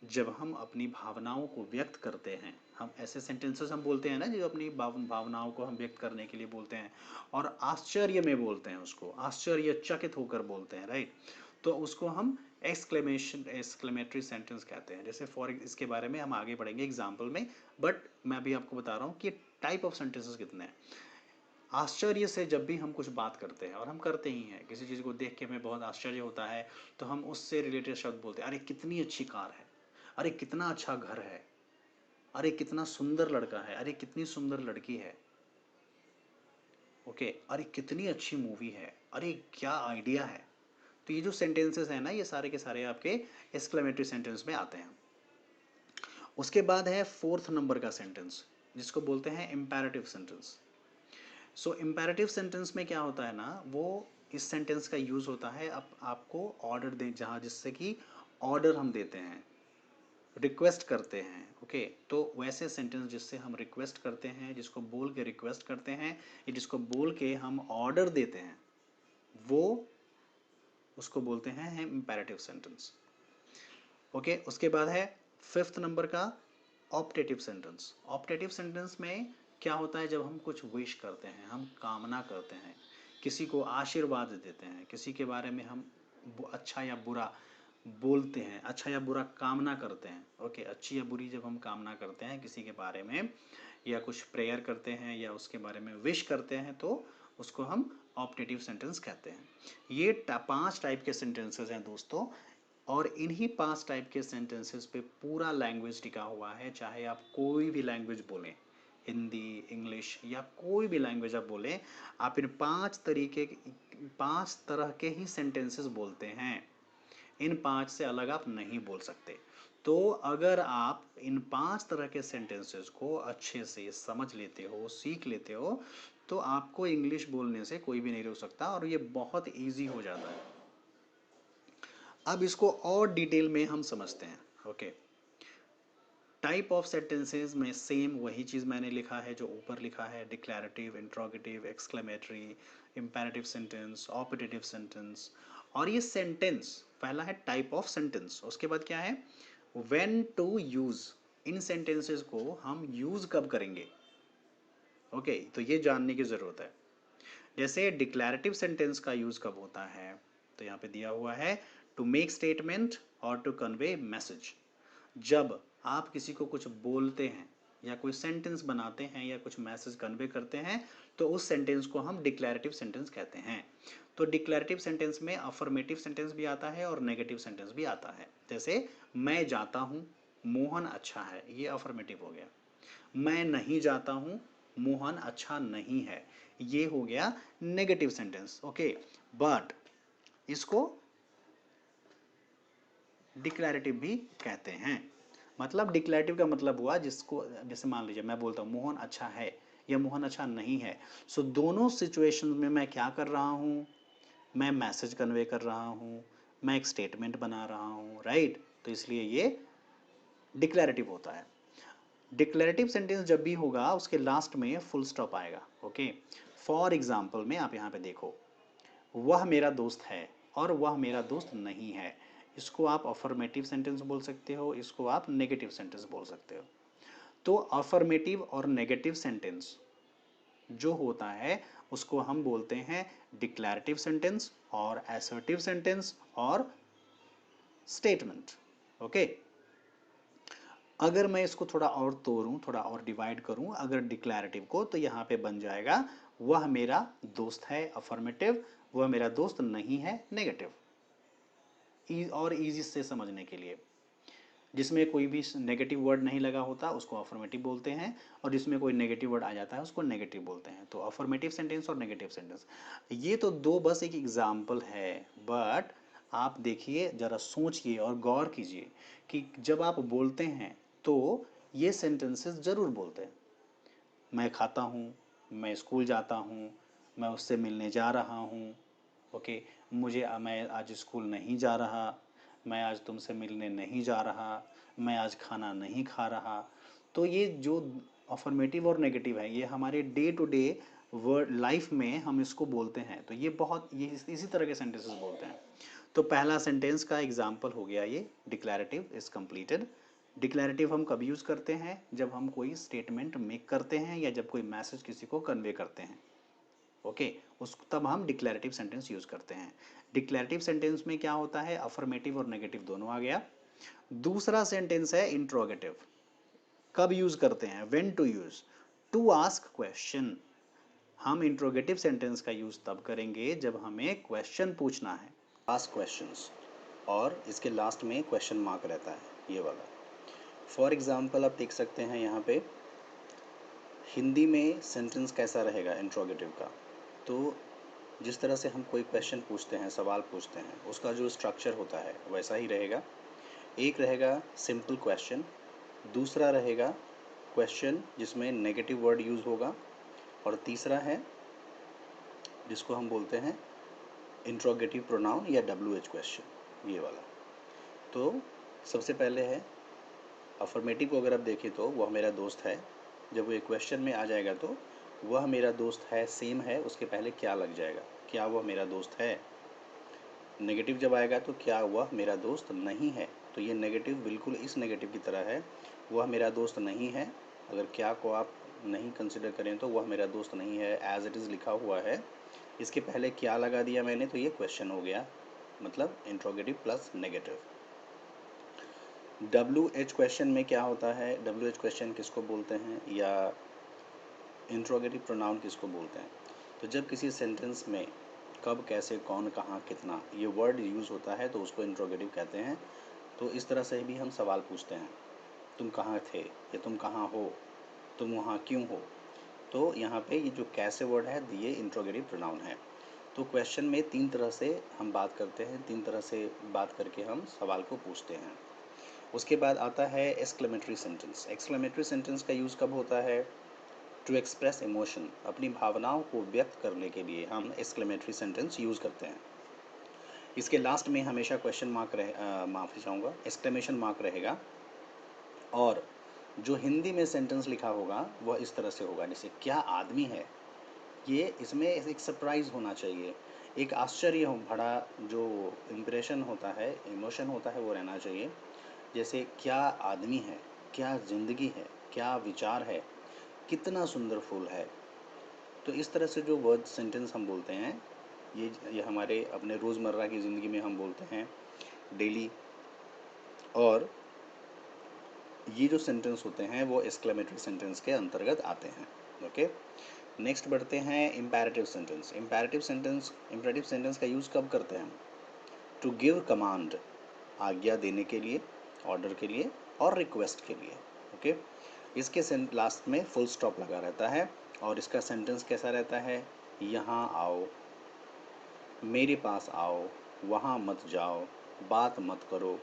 जब हम अपनी भावनाओं को व्यक्त करते हैं, हम ऐसे सेंटेंसेस हम बोलते हैं ना जो अपनी भावनाओं को हम व्यक्त करने के लिए बोलते हैं और आश्चर्य में बोलते हैं, उसको आश्चर्यचकित होकर बोलते हैं, राइट? तो उसको हम एक्सक्लेमेटरी सेंटेंस कहते हैं। जैसे फॉर इसके बारे में हम आगे पढ़ेंगे एग्जाम्पल में, बट मैं अभी आपको बता रहा हूँ कि टाइप ऑफ सेंटेंसेस कितने हैं। आश्चर्य से जब भी हम कुछ बात करते हैं, और हम करते ही हैं, किसी चीज़ को देख के हमें बहुत आश्चर्य होता है तो हम उससे रिलेटेड शब्द बोलते हैं। अरे कितनी अच्छी कार है, अरे कितना अच्छा घर है, अरे कितना सुंदर लड़का है, अरे कितनी सुंदर लड़की है, ओके, अरे कितनी अच्छी मूवी है, अरे क्या आइडिया है। तो ये जो सेंटेंसेस हैं ना, ये सारे के सारे आपके एक्सक्लेमेटरी सेंटेंस में आते हैं। उसके बाद है फोर्थ नंबर का सेंटेंस, जिसको बोलते हैं इंपैरेटिव सेंटेंस। सो इंपैरेटिव सेंटेंस में क्या होता है ना, वो इस सेंटेंस का यूज होता है आपको ऑर्डर दे, जहाँ जिससे कि ऑर्डर हम देते हैं, रिक्वेस्ट करते हैं, ओके। तो वैसे सेंटेंस जिससे हम रिक्वेस्ट करते हैं, जिसको बोल के रिक्वेस्ट करते हैं, या जिसको बोल के हम ऑर्डर देते हैं, वो उसको बोलते हैं इंपैरेटिव सेंटेंस, ओके। उसके बाद है फिफ्थ नंबर का ऑप्टेटिव सेंटेंस। ऑप्टेटिव सेंटेंस में क्या होता है? जब हम कुछ विश करते हैं, हम कामना करते हैं, किसी को आशीर्वाद देते हैं, किसी के बारे में हम अच्छा या बुरा बोलते हैं, अच्छा या बुरा कामना करते हैं, ओके। अच्छी या बुरी जब हम कामना करते हैं किसी के बारे में, या कुछ प्रेयर करते हैं या उसके बारे में विश करते हैं, तो उसको हम ऑप्टेटिव सेंटेंस कहते हैं। ये 5 टाइप के सेंटेंसेस हैं दोस्तों, और इन्हीं 5 टाइप के सेंटेंसेस पे पूरा लैंग्वेज टिका हुआ है। चाहे आप कोई भी लैंग्वेज बोलें, हिंदी, इंग्लिश या कोई भी लैंग्वेज आप बोलें, आप इन 5 तरह के ही सेंटेंसेस बोलते हैं। इन 5 से अलग आप नहीं बोल सकते। तो अगर आप इन 5 तरह के सेंटेंसेस को अच्छे से समझ लेते हो, सीख लेते हो, तो आपको इंग्लिश बोलने से कोई भी नहीं रोक सकता, और ये बहुत ईजी हो जाता है। अब इसको और डिटेल में हम समझते हैं, ओके। टाइप ऑफ सेंटेंसेस में सेम वही चीज़ मैंने लिखा है जो ऊपर लिखा है, declarative, interrogative, exclamatory, imperative sentence, operative sentence. और ये सेंटेंस पहला है टाइप ऑफ सेंटेंस। उसके बाद क्या है? When to use. इन सेंटेंसेस को हम यूज कब करेंगे, ओके, तो ये जानने की ज़रूरत है। जैसे डिक्लैरेटिव सेंटेंस का यूज कब होता है, तो यहाँ पे दिया हुआ है टू मेक स्टेटमेंट और टू कन्वे मैसेज। जब आप किसी को कुछ बोलते हैं या कोई सेंटेंस बनाते हैं या कुछ मैसेज कन्वे करते हैं, तो उस सेंटेंस को हम डिक्लैरेटिव सेंटेंस कहते हैं। तो डिक्लैरेटिव सेंटेंस में अफर्मेटिव सेंटेंस भी आता है और नेगेटिव सेंटेंस भी आता है। जैसे मैं जाता हूँ, मोहन अच्छा है, ये अफर्मेटिव हो गया। मैं नहीं जाता हूँ, मोहन अच्छा नहीं है, ये हो गया नेगेटिव सेंटेंस, ओके। बट इसको डिक्लैरेटिव भी कहते हैं। मतलब डिक्लैरेटिव का मतलब हुआ जिसको, जैसे मान लीजिए मैं बोलता हूँ मोहन अच्छा है या मोहन अच्छा नहीं है, सो दोनों सिचुएशन में मैं क्या कर रहा हूँ? मैं मैसेज कन्वे कर रहा हूँ, मैं एक स्टेटमेंट बना रहा हूँ, राइट? तो इसलिए ये डिक्लेरेटिव होता है। डिक्लेरेटिव सेंटेंस जब भी होगा उसके लास्ट में फुल स्टॉप आएगा। ओके, फॉर एग्जाम्पल में आप यहाँ पे देखो, वह मेरा दोस्त है और वह मेरा दोस्त नहीं है। इसको आप अफर्मेटिव सेंटेंस बोल सकते हो, इसको आप नेगेटिव सेंटेंस बोल सकते हो। तो अफर्मेटिव और नेगेटिव सेंटेंस जो होता है उसको हम बोलते हैं डिक्लेरेटिव सेंटेंस और असर्टिव सेंटेंस और स्टेटमेंट। ओके, अगर मैं इसको थोड़ा और तोड़ूं, थोड़ा और डिवाइड करूं, अगर डिक्लेरेटिव को, तो यहाँ पे बन जाएगा वह मेरा दोस्त है अफर्मेटिव, वह मेरा दोस्त नहीं है नेगेटिव। और इजी से समझने के लिए, जिसमें कोई भी नेगेटिव वर्ड नहीं लगा होता उसको अफर्मेटिव बोलते हैं, और जिसमें कोई नेगेटिव वर्ड आ जाता है उसको नेगेटिव बोलते हैं। तो अफर्मेटिव सेंटेंस और नेगेटिव सेंटेंस, ये तो दो बस एक एग्जाम्पल है। बट आप देखिए, जरा सोचिए और गौर कीजिए कि जब आप बोलते हैं तो ये सेंटेंसेस जरूर बोलते हैं। मैं खाता हूँ, मैं स्कूल जाता हूँ, मैं उससे मिलने जा रहा हूँ। ओके, मैं आज स्कूल नहीं जा रहा, मैं आज तुमसे मिलने नहीं जा रहा, मैं आज खाना नहीं खा रहा। तो ये जो अफर्मेटिव और नेगेटिव है, ये हमारे day to day word life में हम इसको बोलते हैं। तो ये बहुत, ये इसी तरह के सेंटेंसेस बोलते हैं। तो पहला सेंटेंस का एग्जाम्पल हो गया ये, डिक्लेरेटिव इज कंप्लीटेड। डिक्लेरेटिव हम कब यूज़ करते हैं? जब हम कोई स्टेटमेंट मेक करते हैं या जब कोई मैसेज किसी को कन्वे करते हैं। ओके, उस तब हम डिक्लेरेटिव सेंटेंस यूज़ करते हैं। डिक्लेरेटिव सेंटेंस में क्या होता है? अफर्मेटिव और नेगेटिव दोनों आ गया। दूसरा सेंटेंस है इंट्रोगेटिव। कब यूज़ करते हैं? When to use, to ask question. हम इंट्रोगेटिव सेंटेंस का यूज़ तब करेंगे जब हमें क्वेश्चन पूछना है, आस्क क्वेश्चंस, और इसके लास्ट में क्वेश्चन मार्क रहता है, ये वाला। फॉर एग्जाम्पल आप देख सकते हैं यहाँ पे हिंदी में सेंटेंस कैसा रहेगा इंट्रोगेटिव का। तो जिस तरह से हम कोई क्वेश्चन पूछते हैं, सवाल पूछते हैं, उसका जो स्ट्रक्चर होता है वैसा ही रहेगा। एक रहेगा सिंपल क्वेश्चन, दूसरा रहेगा क्वेश्चन जिसमें नेगेटिव वर्ड यूज़ होगा, और तीसरा है जिसको हम बोलते हैं इंट्रोगेटिव प्रोनाउन या WH क्वेश्चन, ये वाला। तो सबसे पहले है अफर्मेटिव को अगर आप देखें तो वह मेरा दोस्त है। जब वो एक क्वेश्चन में आ जाएगा तो वह मेरा दोस्त है सेम है, उसके पहले क्या लग जाएगा, क्या वह मेरा दोस्त है। नेगेटिव जब आएगा तो क्या वह मेरा दोस्त नहीं है। तो ये नेगेटिव बिल्कुल इस नेगेटिव की तरह है, वह मेरा दोस्त नहीं है। अगर क्या को आप नहीं कंसिडर करें तो वह मेरा दोस्त नहीं है, एज इट इज़ लिखा हुआ है, इसके पहले क्या लगा दिया मैंने तो ये क्वेश्चन हो गया, मतलब interrogative plus negative. WH question में क्या होता है? WH क्वेश्चन किसको बोलते हैं या इंट्रोगेटिव प्रोनाउन किसको बोलते हैं? तो जब किसी सेंटेंस में कब, कैसे, कौन, कहाँ, कितना ये वर्ड यूज़ होता है तो उसको इंट्रोगेटिव कहते हैं। तो इस तरह से भी हम सवाल पूछते हैं, तुम कहाँ थे या तुम कहाँ हो, तुम वहाँ क्यों हो। तो यहाँ पे ये जो कैसे वर्ड है ये इंट्रोगेटिव प्रोनाउन है। तो क्वेश्चन में तीन तरह से हम बात करते हैं, तीन तरह से बात करके हम सवाल को पूछते हैं। उसके बाद आता है एक्सक्लेमेटरी सेंटेंस। एक्सक्लेमेटरी सेंटेंस का यूज़ कब होता है? टू एक्सप्रेस इमोशन, अपनी भावनाओं को व्यक्त करने के लिए हम एक्सक्लेमेटरी सेंटेंस यूज़ करते हैं। इसके लास्ट में हमेशा क्वेश्चन मार्क माफ़ी चाहूँगा, एक्सक्लेमेशन मार्क रहेगा। और जो हिंदी में सेंटेंस लिखा होगा वह इस तरह से होगा, जैसे क्या आदमी है। ये इसमें एक सरप्राइज़ होना चाहिए, एक आश्चर्य भरा जो इम्प्रेशन होता है, इमोशन होता है, वो रहना चाहिए। जैसे क्या आदमी है, क्या ज़िंदगी है, क्या विचार है, कितना सुंदर फूल है। तो इस तरह से जो वर्ड सेंटेंस हम बोलते हैं, ये हमारे अपने रोज़मर्रा की ज़िंदगी में हम बोलते हैं डेली। और ये जो सेंटेंस होते हैं वो एक्सक्लेमेटरी सेंटेंस के अंतर्गत आते हैं। ओके, नेक्स्ट बढ़ते हैं इम्पेरेटिव सेंटेंस। इम्पेरेटिव सेंटेंस का यूज़ कब करते हैं? टू गिव कमांड, आज्ञा देने के लिए, ऑर्डर के लिए और रिक्वेस्ट के लिए। ओके, इसके लास्ट में फुल स्टॉप लगा रहता है और इसका सेंटेंस कैसा रहता है? यहाँ आओ, मेरे पास आओ, वहाँ मत जाओ, बात मत करो,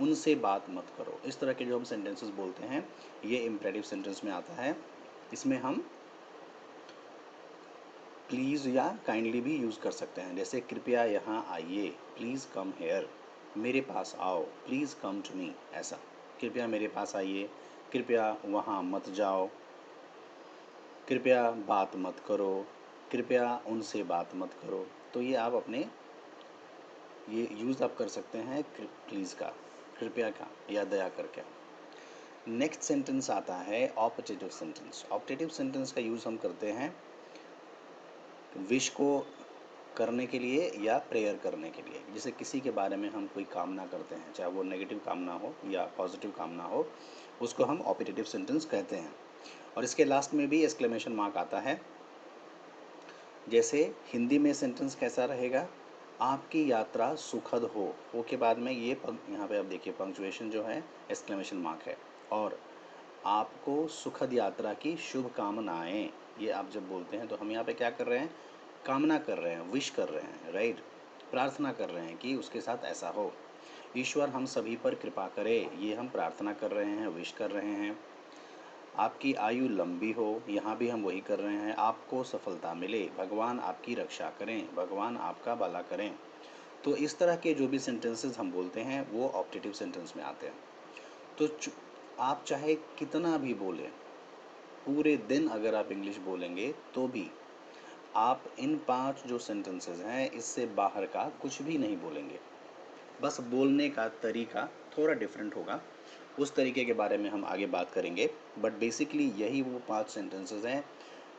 उनसे बात मत करो। इस तरह के जो हम सेंटेंसेस बोलते हैं ये इम्पेरेटिव सेंटेंस में आता है। इसमें हम प्लीज़ या काइंडली भी यूज़ कर सकते हैं, जैसे कृपया यहाँ आइए, प्लीज़ कम हेयर, मेरे पास आओ, प्लीज़ कम टू मी, ऐसा। कृपया मेरे पास आइए, कृपया वहाँ मत जाओ, कृपया बात मत करो, कृपया उनसे बात मत करो। तो ये आप अपने ये यूज़ आप कर सकते हैं प्लीज़ का, कृपया का या दया करके। नेक्स्ट सेंटेंस आता है ऑप्टेटिव सेंटेंस। ऑप्टेटिव सेंटेंस का यूज़ हम करते हैं विश को करने के लिए या प्रेयर करने के लिए। जैसे किसी के बारे में हम कोई कामना करते हैं, चाहे वो नेगेटिव कामना हो या पॉजिटिव कामना हो, उसको हम ऑप्टेटिव सेंटेंस कहते हैं। और इसके लास्ट में भी एक्सक्लेमेशन मार्क आता है। जैसे हिंदी में सेंटेंस कैसा रहेगा, आपकी यात्रा सुखद हो के बाद में ये यहाँ पे आप देखिए पंक्चुएशन जो है एक्सक्लेमेशन मार्क है। और आपको सुखद यात्रा की शुभकामनाएं, ये आप जब बोलते हैं तो हम यहाँ पे क्या कर रहे हैं, कामना कर रहे हैं, विश कर रहे हैं, राइट, प्रार्थना कर रहे हैं कि उसके साथ ऐसा हो। ईश्वर हम सभी पर कृपा करे, ये हम प्रार्थना कर रहे हैं, विश कर रहे हैं। आपकी आयु लंबी हो, यहाँ भी हम वही कर रहे हैं। आपको सफलता मिले, भगवान आपकी रक्षा करें, भगवान आपका भला करें। तो इस तरह के जो भी सेंटेंसेस हम बोलते हैं वो ऑप्टेटिव सेंटेंस में आते हैं। तो आप चाहे कितना भी बोलें, पूरे दिन अगर आप इंग्लिश बोलेंगे तो भी आप इन 5 जो सेंटेंसेस हैं इससे बाहर का कुछ भी नहीं बोलेंगे। बस बोलने का तरीका थोड़ा डिफरेंट होगा, उस तरीके के बारे में हम आगे बात करेंगे। बट बेसिकली यही वो 5 सेंटेंसेस हैं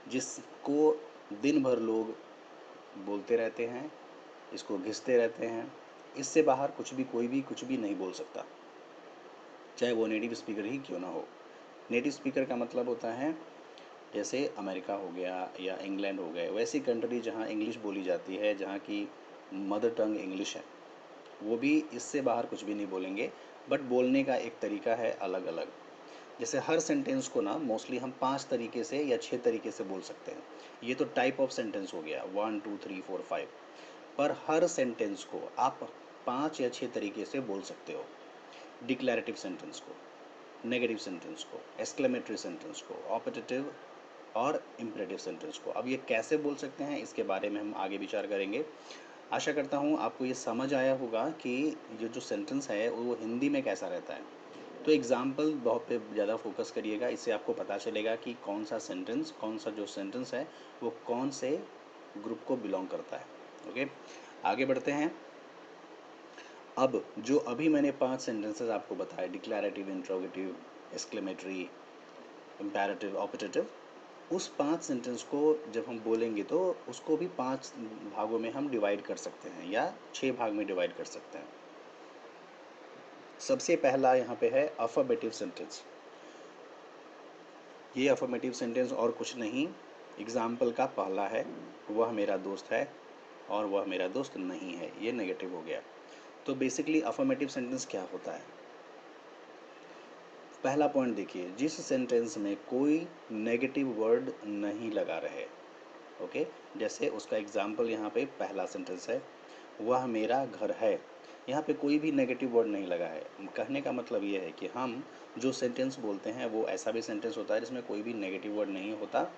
जिसको दिन भर लोग बोलते रहते हैं, इसको घिसते रहते हैं। इससे बाहर कुछ भी कोई भी कुछ भी नहीं बोल सकता, चाहे वो नेटिव स्पीकर ही क्यों ना हो। नेटिव स्पीकर का मतलब होता है जैसे अमेरिका हो गया या इंग्लैंड हो गए, वैसी कंट्री जहाँ इंग्लिश बोली जाती है, जहाँ की मदर टंग इंग्लिश है, वो भी इससे बाहर कुछ भी नहीं बोलेंगे। बट बोलने का एक तरीका है अलग अलग। जैसे हर सेंटेंस को ना मोस्टली हम 5 तरीके से या 6 तरीके से बोल सकते हैं। ये तो टाइप ऑफ सेंटेंस हो गया 1 2 3 4 5, पर हर सेंटेंस को आप 5 या 6 तरीके से बोल सकते हो। डिक्लरेटिव सेंटेंस को, नेगेटिव सेंटेंस को, एक्सक्लेमेटरी सेंटेंस को, ऑप्टेटिव और इम्परेटिव सेंटेंस को। अब ये कैसे बोल सकते हैं इसके बारे में हम आगे विचार करेंगे। आशा करता हूँ आपको ये समझ आया होगा कि ये जो सेंटेंस है वो हिंदी में कैसा रहता है। तो एग्जाम्पल बहुत पे ज़्यादा फोकस करिएगा, इससे आपको पता चलेगा कि कौन सा सेंटेंस, कौन सा जो सेंटेंस है वो कौन से ग्रुप को बिलोंग करता है। ओके, आगे बढ़ते हैं। अब जो अभी मैंने 5 सेंटेंसेस आपको बताए, डिक्लरेटिव, इंट्रोगेटिव, एक्सक्लेमेटरी, इम्पेरेटिव, ऑप्टेटिव, उस 5 सेंटेंस को जब हम बोलेंगे तो उसको भी 5 भागों में हम डिवाइड कर सकते हैं या 6 भाग में डिवाइड कर सकते हैं। सबसे पहला यहाँ पे है अफर्मेटिव सेंटेंस। ये अफर्मेटिव सेंटेंस और कुछ नहीं, एग्जाम्पल का पहला है, वह मेरा दोस्त है और वह मेरा दोस्त नहीं है, ये नेगेटिव हो गया। तो बेसिकली अफर्मेटिव सेंटेंस क्या होता है, पहला पॉइंट देखिए, जिस सेंटेंस में कोई नेगेटिव वर्ड नहीं लगा रहे। ओके, जैसे उसका एग्जाम्पल यहाँ पे पहला सेंटेंस है, वह मेरा घर है, यहाँ पे कोई भी नेगेटिव वर्ड नहीं लगा है। कहने का मतलब ये है कि हम जो सेंटेंस बोलते हैं वो ऐसा भी सेंटेंस होता है जिसमें कोई भी नेगेटिव वर्ड नहीं होता,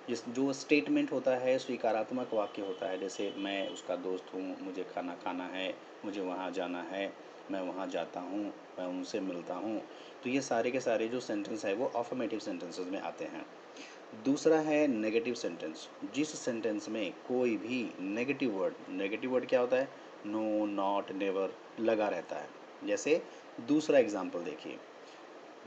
जिस जो स्टेटमेंट होता है स्वीकारात्मक वाक्य होता है। जैसे मैं उसका दोस्त हूँ, मुझे खाना खाना है, मुझे वहाँ जाना है, मैं वहाँ जाता हूँ, मैं उनसे मिलता हूँ। तो ये सारे के सारे जो सेंटेंस है वो अफर्मेटिव सेंटेंसेस में आते हैं। दूसरा है नेगेटिव सेंटेंस, जिस सेंटेंस में कोई भी नेगेटिव वर्ड क्या होता है, नो, नॉट, नेवर लगा रहता है। जैसे दूसरा एग्जाम्पल देखिए,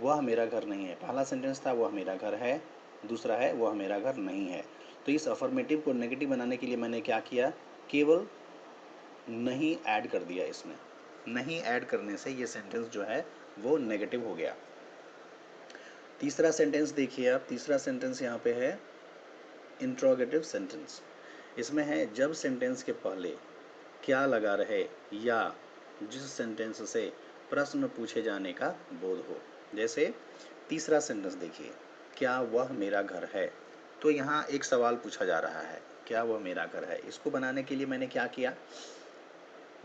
वह मेरा घर नहीं है, पहला सेंटेंस था वह मेरा घर है, दूसरा है वह मेरा घर नहीं है। तो इस अफर्मेटिव को नेगेटिव बनाने के लिए मैंने क्या किया, केवल नहीं ऐड कर दिया इसमें। नहीं ऐड करने से ये सेंटेंस जो है वो नेगेटिव हो गया। तीसरा सेंटेंस देखिए आप, तीसरा सेंटेंस यहाँ पे है इंट्रोगेटिव सेंटेंस। इसमें है जब सेंटेंस के पहले क्या लगा रहे या जिस सेंटेंस से प्रश्न पूछे जाने का बोध हो। जैसे तीसरा सेंटेंस देखिए, क्या वह मेरा घर है, तो यहाँ एक सवाल पूछा जा रहा है, क्या वह मेरा घर है। इसको बनाने के लिए मैंने क्या किया,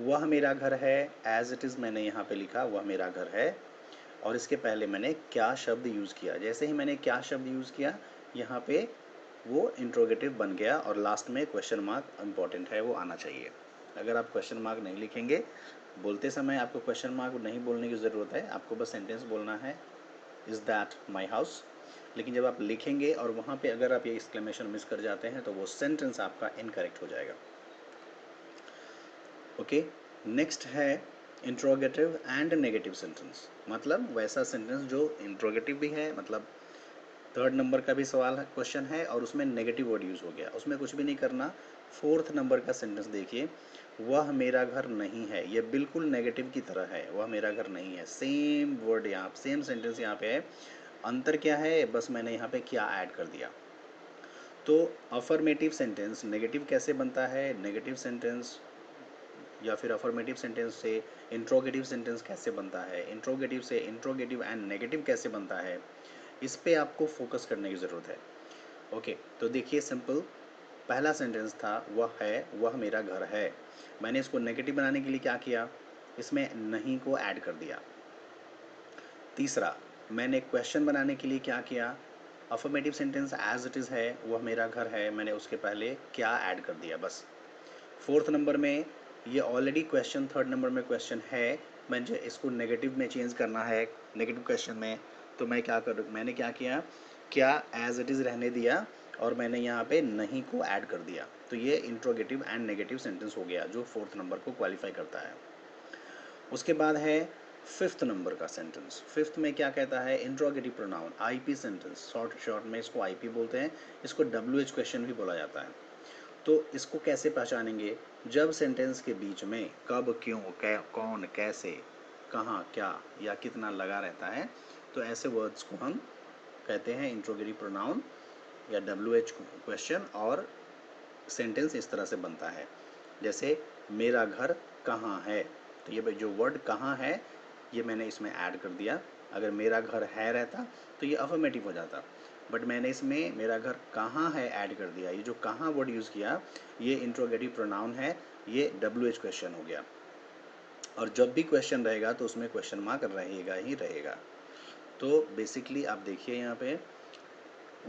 वह मेरा घर है एज इट इज़ मैंने यहाँ पे लिखा वह मेरा घर है, और इसके पहले मैंने क्या शब्द यूज़ किया। जैसे ही मैंने क्या शब्द यूज़ किया यहाँ पे वो इंट्रोगेटिव बन गया और लास्ट में क्वेश्चन मार्क इम्पॉर्टेंट है वो आना चाहिए। अगर आप क्वेश्चन मार्क नहीं लिखेंगे, बोलते समय आपको क्वेश्चन मार्क नहीं बोलने की ज़रूरत है, आपको बस सेंटेंस बोलना है, इज़ दैट माई हाउस। लेकिन जब आप लिखेंगे और वहाँ पे अगर आप ये एक्सक्लेमेशन मिस कर जाते हैं तो वो सेंटेंस आपका इनकरेक्ट हो जाएगा। ओके, नेक्स्ट है इंट्रोगेटिव एंड नेगेटिव सेंटेंस। मतलब वैसा सेंटेंस जो इंट्रोगेटिव भी है, मतलब थर्ड नंबर का भी सवाल है, क्वेश्चन है, और उसमें नेगेटिव वर्ड यूज़ हो गया, उसमें कुछ भी नहीं करना। फोर्थ नंबर का सेंटेंस देखिए, वह मेरा घर नहीं है, ये बिल्कुल नेगेटिव की तरह है, वह मेरा घर नहीं है। सेम वर्ड यहाँ, सेम सेंटेंस यहाँ पे है, अंतर क्या है, बस मैंने यहाँ पे क्या ऐड कर दिया। तो अफर्मेटिव सेंटेंस नेगेटिव कैसे बनता है, नेगेटिव सेंटेंस या फिर अफर्मेटिव सेंटेंस से इंट्रोगेटिव सेंटेंस कैसे बनता है, इंट्रोगेटिव से इंट्रोगेटिव एंड नेगेटिव कैसे बनता है, इस पे आपको फोकस करने की ज़रूरत है। ओके, तो देखिए सिंपल, पहला सेंटेंस था वह है, वह मेरा घर है। मैंने इसको नेगेटिव बनाने के लिए क्या किया, इसमें नहीं को ऐड कर दिया। तीसरा, मैंने क्वेश्चन बनाने के लिए क्या किया, affirmative sentence as it is है, वह मेरा घर है, मैंने उसके पहले क्या ऐड कर दिया, बस। फोर्थ नंबर में ये ऑलरेडी क्वेश्चन, थर्ड नंबर में क्वेश्चन है, मुझे इसको नेगेटिव में चेंज करना है, नेगेटिव क्वेश्चन में, तो मैंने क्या किया, क्या एज इट इज़ रहने दिया और मैंने यहाँ पे नहीं को ऐड कर दिया। तो ये इंट्रोगेटिव एंड नेगेटिव सेंटेंस हो गया जो फोर्थ नंबर को क्वालिफाई करता है। उसके बाद है फिफ्थ नंबर का सेंटेंस। फिफ्थ में क्या कहता है, interrogative pronoun, IP sentence, short में इसको आईपी बोलते हैं, इसको डब्ल्यूएच क्वेश्चन भी बोला जाता है। तो इसको कैसे पहचानेंगे, जब सेंटेंस के बीच में कब, क्यों, कौन, कैसे, कहाँ, क्या या कितना लगा रहता है, तो ऐसे वर्ड्स को हम कहते हैं इंट्रोगेटिव प्रोनाउन या डब्ल्यूएच क्वेश्चन, और सेंटेंस इस तरह से बनता है। जैसे मेरा घर कहाँ है, तो ये जो वर्ड कहाँ है ये मैंने इसमें ऐड कर दिया। अगर मेरा घर है रहता तो ये अफर्मेटिव हो जाता, बट मैंने इसमें मेरा घर कहाँ है ऐड कर दिया। ये जो कहाँ वर्ड यूज़ किया ये इंट्रोगेटिव प्रोनाउन है, ये डब्ल्यूएच क्वेश्चन हो गया। और जब भी क्वेश्चन रहेगा तो उसमें क्वेश्चन मार्क रहेगा ही रहेगा। तो बेसिकली आप देखिए यहाँ पे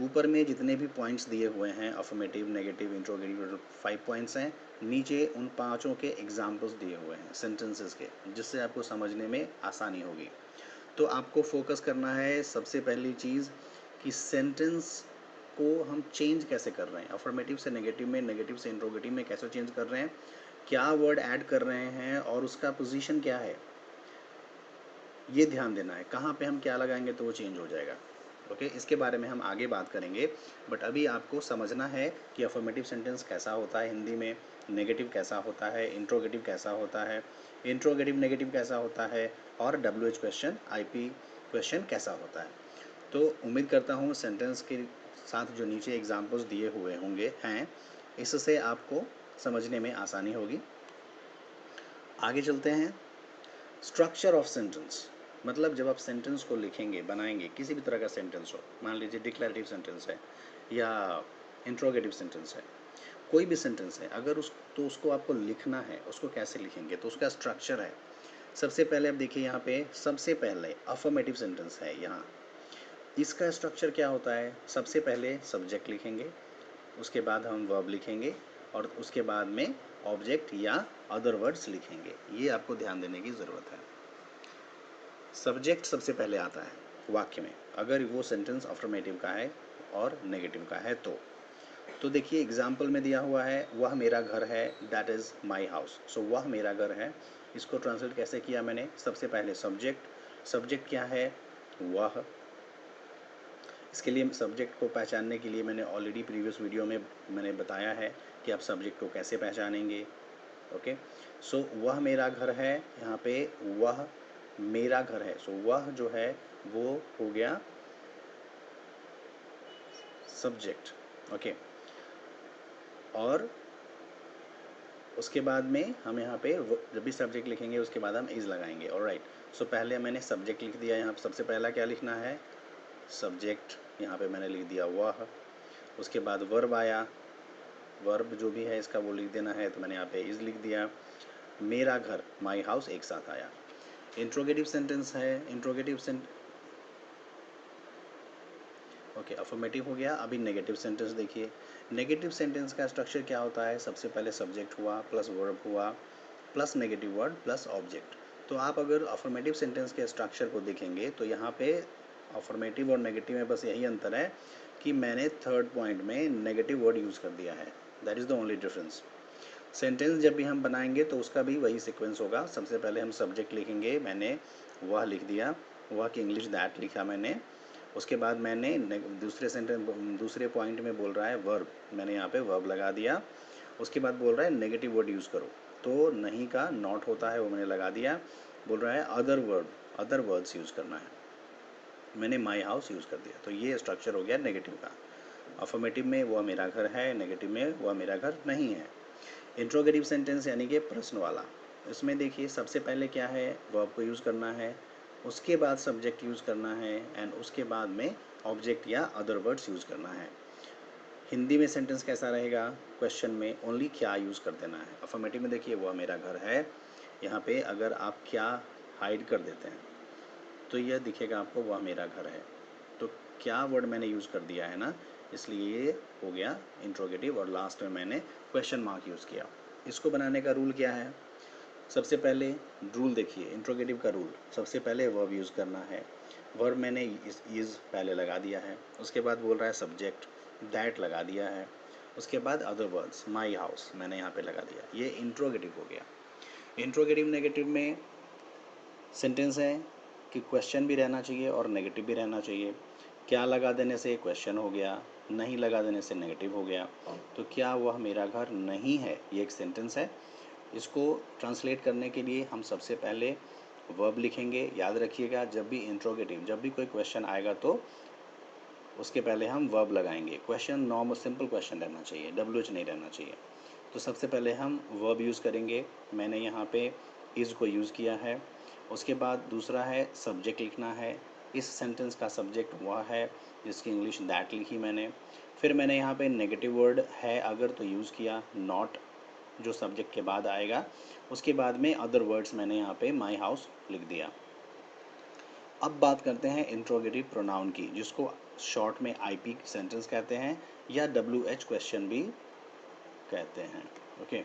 ऊपर में जितने भी पॉइंट्स दिए हुए हैं, अफर्मेटिव, नेगेटिव, इंट्रोगेटिव, 5 पॉइंट्स हैं, नीचे उन पांचों के एग्जाम्पल्स दिए हुए हैं सेंटेंसेस के, जिससे आपको समझने में आसानी होगी। तो आपको फोकस करना है सबसे पहली चीज़ कि सेंटेंस को हम चेंज कैसे कर रहे हैं, अफर्मेटिव से नेगेटिव में, नेगेटिव से इंट्रोगेटिव में कैसे चेंज कर रहे हैं, क्या वर्ड ऐड कर रहे हैं और उसका पोजीशन क्या है, ये ध्यान देना है। कहाँ पे हम क्या लगाएंगे तो वो चेंज हो जाएगा। ओके, इसके बारे में हम आगे बात करेंगे, बट अभी आपको समझना है कि अफर्मेटिव सेंटेंस कैसा होता है हिंदी में, नेगेटिव कैसा होता है, इंट्रोगेटिव कैसा होता है, इंट्रोगेटिव नेगेटिव कैसा होता है, और डब्ल्यूएच क्वेश्चन, आईपी क्वेश्चन कैसा होता है। तो उम्मीद करता हूँ सेंटेंस के साथ जो नीचे एग्जाम्पल्स दिए हुए होंगे हैं, इससे आपको समझने में आसानी होगी। आगे चलते हैं। स्ट्रक्चर ऑफ सेंटेंस, मतलब जब आप सेंटेंस को लिखेंगे, बनाएंगे, किसी भी तरह का सेंटेंस हो, मान लीजिए डिक्लेरेटिव सेंटेंस है या इंट्रोगेटिव सेंटेंस है, कोई भी सेंटेंस है, अगर उसको आपको लिखना है, उसको कैसे लिखेंगे, तो उसका स्ट्रक्चर है। सबसे पहले आप देखिए यहाँ पे, सबसे पहले अफर्मेटिव सेंटेंस है यहाँ, इसका स्ट्रक्चर क्या होता है, सबसे पहले सब्जेक्ट लिखेंगे, उसके बाद हम वर्ब लिखेंगे, और उसके बाद में ऑब्जेक्ट या अदर वर्ड्स लिखेंगे। ये आपको ध्यान देने की ज़रूरत है। सब्जेक्ट सबसे पहले आता है वाक्य में, अगर वो सेंटेंस अफर्मेटिव का है और नेगेटिव का है तो देखिए एग्जाम्पल में दिया हुआ है, वह मेरा घर है, दैट इज़ माई हाउस। सो वह मेरा घर है, इसको ट्रांसलेट कैसे किया मैंने, सबसे पहले सब्जेक्ट, सब्जेक्ट क्या है, वह। इसके लिए सब्जेक्ट को पहचानने के लिए मैंने ऑलरेडी प्रीवियस वीडियो में मैंने बताया है कि आप सब्जेक्ट को कैसे पहचानेंगे। ओके, सो वह मेरा घर है, यहाँ पे वह मेरा घर है, सो वह जो है वो हो गया सब्जेक्ट। ओके, और उसके बाद में हम यहाँ पे जब भी सब्जेक्ट लिखेंगे उसके बाद हम इज़ लगाएंगे। ऑलराइट, सो पहले मैंने सब्जेक्ट लिख दिया, यहाँ सबसे पहला क्या लिखना है, सब्जेक्ट, यहाँ पे मैंने लिख दिया वह। उसके बाद वर्ब आया, वर्ब जो भी है इसका वो लिख देना है, तो मैंने यहाँ पे इज़ लिख दिया। मेरा घर, माई हाउस एक साथ आया। इंट्रोगेटिव सेंटेंस है, ओके, अफर्मेटिव हो गया। अभी नेगेटिव सेंटेंस देखिए। नेगेटिव सेंटेंस का स्ट्रक्चर क्या होता है? सबसे पहले सब्जेक्ट हुआ प्लस वर्ब हुआ plus negative word plus object. तो आप अगर अफर्मेटिव सेंटेंस के स्ट्रक्चर को देखेंगे तो यहाँ पे अफर्मेटिव और नेगेटिव में बस यही अंतर है कि मैंने थर्ड पॉइंट में नेगेटिव वर्ड यूज़ कर दिया है। That is the only difference. Sentence जब भी हम बनाएंगे तो उसका भी वही सीक्वेंस होगा। सबसे पहले हम सब्जेक्ट लिखेंगे, मैंने वह लिख दिया, वह की इंग्लिश दैट लिखा मैंने। उसके बाद मैंने दूसरे पॉइंट में बोल रहा है वर्ब, मैंने यहाँ पे वर्ब लगा दिया। उसके बाद बोल रहा है नेगेटिव वर्ड यूज़ करो, तो नहीं का नॉट होता है वो मैंने लगा दिया। बोल रहा है अदर वर्ड्स यूज़ करना है, मैंने माई हाउस यूज़ कर दिया। तो ये स्ट्रक्चर हो गया नेगेटिव का। अफर्मेटिव में वह मेरा घर है, नेगेटिव में वह मेरा घर नहीं है। इंट्रोगेटिव सेंटेंस यानी कि प्रश्न वाला, इसमें देखिए सबसे पहले क्या है, वर्ब को यूज़ करना है, उसके बाद सब्जेक्ट यूज़ करना है एंड उसके बाद में ऑब्जेक्ट या अदर वर्ड्स यूज़ करना है। हिंदी में सेंटेंस कैसा रहेगा? क्वेश्चन में ओनली क्या यूज़ कर देना है। अफर्मेटिव में देखिए वह मेरा घर है, यहाँ पे अगर आप क्या हाइड कर देते हैं तो यह दिखेगा आपको वह मेरा घर है। तो क्या वर्ड मैंने यूज़ कर दिया है ना, इसलिए ये हो गया इंट्रोगेटिव और लास्ट में मैंने क्वेश्चन मार्क यूज़ किया। इसको बनाने का रूल क्या है? सबसे पहले रूल देखिए, इंट्रोगेटिव का रूल, सबसे पहले वर्ब यूज़ करना है। वर्ब मैंने इज़ पहले लगा दिया है। उसके बाद बोल रहा है सब्जेक्ट, दैट लगा दिया है। उसके बाद अदर वर्ड्स, माई हाउस मैंने यहाँ पे लगा दिया। ये इंट्रोगेटिव हो गया। इंट्रोगेटिव नेगेटिव में सेंटेंस है कि क्वेश्चन भी रहना चाहिए और नेगेटिव भी रहना चाहिए। क्या लगा देने से क्वेश्चन हो गया, नहीं लगा देने से नेगेटिव हो गया। तो क्या वह मेरा घर नहीं है, ये एक सेंटेंस है। इसको ट्रांसलेट करने के लिए हम सबसे पहले वर्ब लिखेंगे। याद रखिएगा, जब भी इंट्रोगेटिव, जब भी कोई क्वेश्चन आएगा तो उसके पहले हम वर्ब लगाएंगे। क्वेश्चन नॉर्मल सिंपल क्वेश्चन रहना चाहिए, WH नहीं रहना चाहिए। तो सबसे पहले हम वर्ब यूज़ करेंगे। मैंने यहाँ पे इज़ को यूज़ किया है। उसके बाद दूसरा है सब्जेक्ट लिखना है। इस सेंटेंस का सब्जेक्ट वह है जिसकी इंग्लिश दैट लिखी मैंने। फिर मैंने यहाँ पे नेगेटिव वर्ड है अगर तो यूज़ किया नॉट, जो सब्जेक्ट के बाद आएगा। उसके बाद में अदर वर्ड्स मैंने यहाँ पे माई हाउस लिख दिया। अब बात करते हैं इंट्रोगेटिव प्रोनाउन की, जिसको शॉर्ट में IP सेंटेंस कहते हैं या WH क्वेश्चन भी कहते हैं। ओके,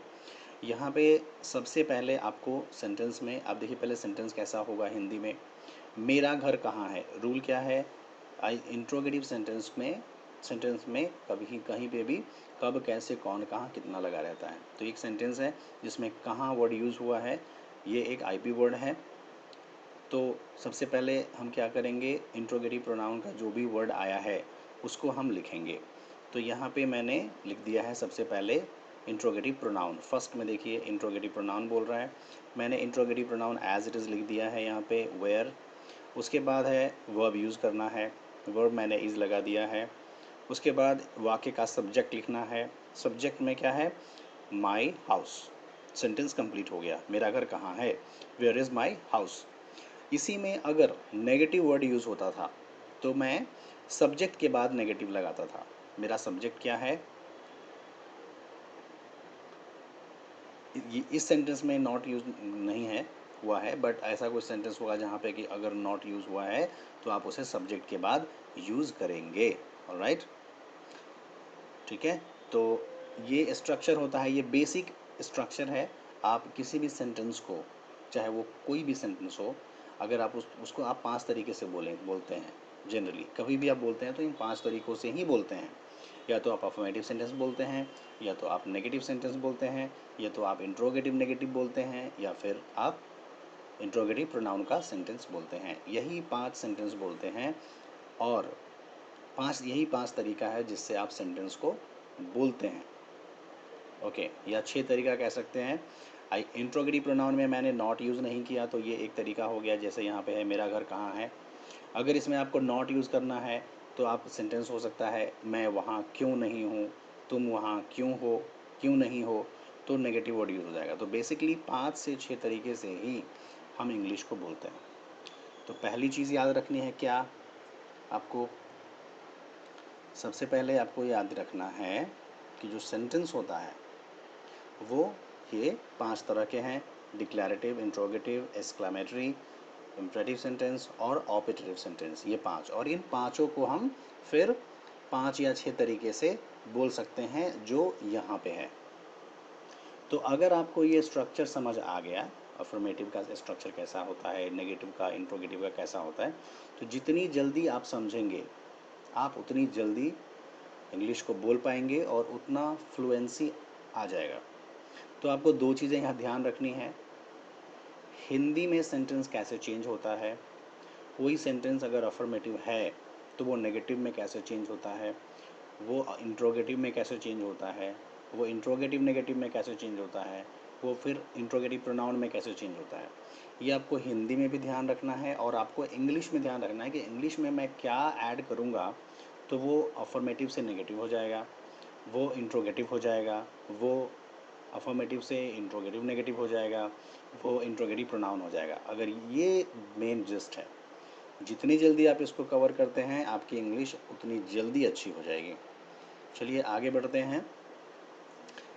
यहाँ पे सबसे पहले आपको सेंटेंस में, आप देखिए पहले सेंटेंस कैसा होगा हिंदी में, मेरा घर कहाँ है। रूल क्या है? इंट्रोगेटिव सेंटेंस में कभी कहीं पे भी कब, कैसे, कौन, कहाँ, कितना लगा रहता है। तो एक सेंटेंस है जिसमें कहाँ वर्ड यूज़ हुआ है, ये एक IP वर्ड है। तो सबसे पहले हम क्या करेंगे, इंट्रोगेटिव प्रोनाउन का जो भी वर्ड आया है उसको हम लिखेंगे। तो यहाँ पे मैंने लिख दिया है सबसे पहले इंट्रोगेटिव प्रोनाउन। फर्स्ट में देखिए इंट्रोगेटिव प्रोनाउन बोल रहा है, मैंने interrogative pronoun as it is लिख दिया है यहाँ पे वेयर। उसके बाद है वर्ब यूज़ करना है, वर्ब मैंने इज़ लगा दिया है। उसके बाद वाक्य का सब्जेक्ट लिखना है। सब्जेक्ट में क्या है? My house. सेंटेंस कंप्लीट हो गया, मेरा घर कहाँ है, वेयर इज़ माई हाउस। इसी में अगर नेगेटिव वर्ड यूज़ होता था तो मैं सब्जेक्ट के बाद नेगेटिव लगाता था। मेरा सब्जेक्ट क्या है? इस सेंटेंस में नॉट यूज़ नहीं है हुआ है, बट ऐसा कोई सेंटेंस होगा जहाँ पे कि अगर नॉट यूज़ हुआ है तो आप उसे सब्जेक्ट के बाद यूज़ करेंगे। ऑलराइट, ठीक है। तो ये स्ट्रक्चर होता है, ये बेसिक स्ट्रक्चर है। आप किसी भी सेंटेंस को, चाहे वो कोई भी सेंटेंस हो, अगर आप उसको आप 5 तरीके से बोलते हैं। जनरली कभी भी आप बोलते हैं तो इन 5 तरीक़ों से ही बोलते हैं। या तो आप अफर्मेटिव सेंटेंस बोलते हैं, या तो आप नेगेटिव सेंटेंस बोलते हैं, या तो आप इंट्रोगेटिव नेगेटिव बोलते हैं, या फिर आप इंट्रोगेटिव प्रोनाउन का सेंटेंस बोलते हैं। यही 5 सेंटेंस बोलते हैं और यही 5 तरीका है जिससे आप सेंटेंस को बोलते हैं। ओके, या 6 तरीका कह सकते हैं। इंट्रोगेटिव प्रोनाउन में मैंने नॉट यूज़ नहीं किया तो ये एक तरीका हो गया, जैसे यहाँ पे है मेरा घर कहाँ है। अगर इसमें आपको नॉट यूज़ करना है तो आप सेंटेंस हो सकता है मैं वहाँ क्यों नहीं हूँ, तुम वहाँ क्यों नहीं हो, तो नेगेटिव वर्ड यूज़ हो जाएगा। तो बेसिकली 5 से 6 तरीके से ही हम इंग्लिश को बोलते हैं। तो पहली चीज़ याद रखनी है क्या आपको? सबसे पहले आपको याद रखना है कि जो सेंटेंस होता है वो ये 5 तरह के हैं, डिक्लैरेटिव, इंट्रोगेटिव, एक्सक्लेमेटरी इम्परेटिव सेंटेंस और ऑपरेटिव सेंटेंस, ये 5, और इन पांचों को हम फिर 5 या 6 तरीके से बोल सकते हैं जो यहाँ पे है। तो अगर आपको ये स्ट्रक्चर समझ आ गया, अफर्मेटिव का स्ट्रक्चर कैसा होता है, नेगेटिव का, इंट्रोगेटिव का कैसा होता है, तो जितनी जल्दी आप समझेंगे आप उतनी जल्दी इंग्लिश को बोल पाएंगे और उतना फ्लुएंसी आ जाएगा। तो आपको 2 चीज़ें यहाँ ध्यान रखनी है। हिंदी में सेंटेंस कैसे चेंज होता है, कोई सेंटेंस अगर अफर्मेटिव है तो वो नेगेटिव में कैसे चेंज होता है, वो इंट्रोगेटिव में कैसे चेंज होता है, वो इंट्रोगेटिव नेगेटिव में कैसे चेंज होता है, वो फिर इंट्रोगेटिव प्रोनाउन में कैसे चेंज होता है। ये आपको हिंदी में भी ध्यान रखना है और आपको इंग्लिश में ध्यान रखना है कि इंग्लिश में मैं क्या ऐड करूँगा तो वो अफर्मेटिव से नेगेटिव हो जाएगा, वो इंट्रोगेटिव हो जाएगा, वो अफर्मेटिव से इंट्रोगेटिव नेगेटिव हो जाएगा, वो इंट्रोगेटिव प्रोनाउन हो जाएगा। अगर ये मेन जिस्ट है, जितनी जल्दी आप इसको कवर करते हैं आपकी इंग्लिश उतनी जल्दी अच्छी हो जाएगी। चलिए आगे बढ़ते हैं।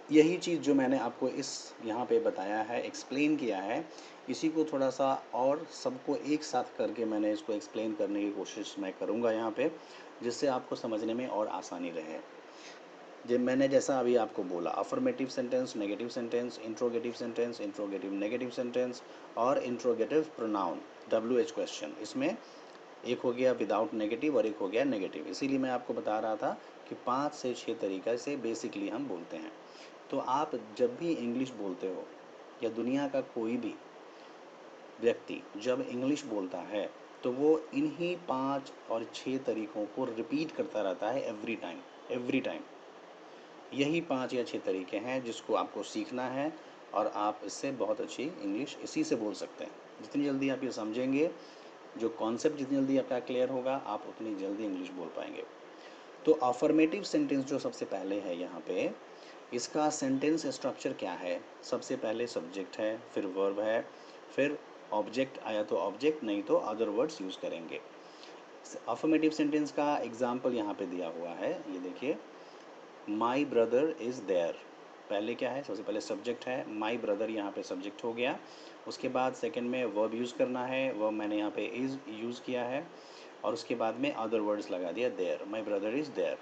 यही चीज़ जो मैंने आपको इस यहाँ पे बताया है, एक्सप्लेन किया है, इसी को थोड़ा सा और सबको एक साथ करके मैंने इसको एक्सप्लेन करने की कोशिश मैं करूँगा यहाँ पे, जिससे आपको समझने में और आसानी रहे। जब मैंने जैसा अभी आपको बोला, affirmative sentence, negative sentence, interrogative negative sentence और इंट्रोगेटिव प्रोनाउन, WH क्वेश्चन, इसमें एक हो गया विदाउट नेगेटिव और एक हो गया नेगेटिव। इसीलिए मैं आपको बता रहा था कि 5 से 6 तरीक़े से बेसिकली हम बोलते हैं। तो आप जब भी इंग्लिश बोलते हो या दुनिया का कोई भी व्यक्ति जब इंग्लिश बोलता है तो वो इन्हीं 5 और 6 तरीक़ों को रिपीट करता रहता है एवरी टाइम। यही 5 या 6 तरीके हैं जिसको आपको सीखना है और आप इससे बहुत अच्छी इंग्लिश इसी से बोल सकते हैं। जितनी जल्दी आप ये समझेंगे, जो कॉन्सेप्ट जितनी जल्दी आपका क्लियर होगा, आप उतनी जल्दी इंग्लिश बोल पाएंगे। तो अफर्मेटिव सेंटेंस जो सबसे पहले है यहाँ पे, इसका सेंटेंस स्ट्रक्चर क्या है? सबसे पहले सब्जेक्ट है, फिर वर्ब है, फिर ऑब्जेक्ट आया तो ऑब्जेक्ट, नहीं तो अदर वर्ड्स यूज़ करेंगे। अफर्मेटिव सेंटेंस का एग्जाम्पल यहाँ पे दिया हुआ है, ये देखिए, माई ब्रदर इज़ देयर। पहले क्या है? सबसे पहले सब्जेक्ट है, माई ब्रदर यहाँ पे सब्जेक्ट हो गया। उसके बाद सेकंड में वर्ब यूज़ करना है, वर्ब मैंने यहाँ पे इज़ यूज़ किया है और उसके बाद में अदर वर्ड्स लगा दिया, there, my brother is there.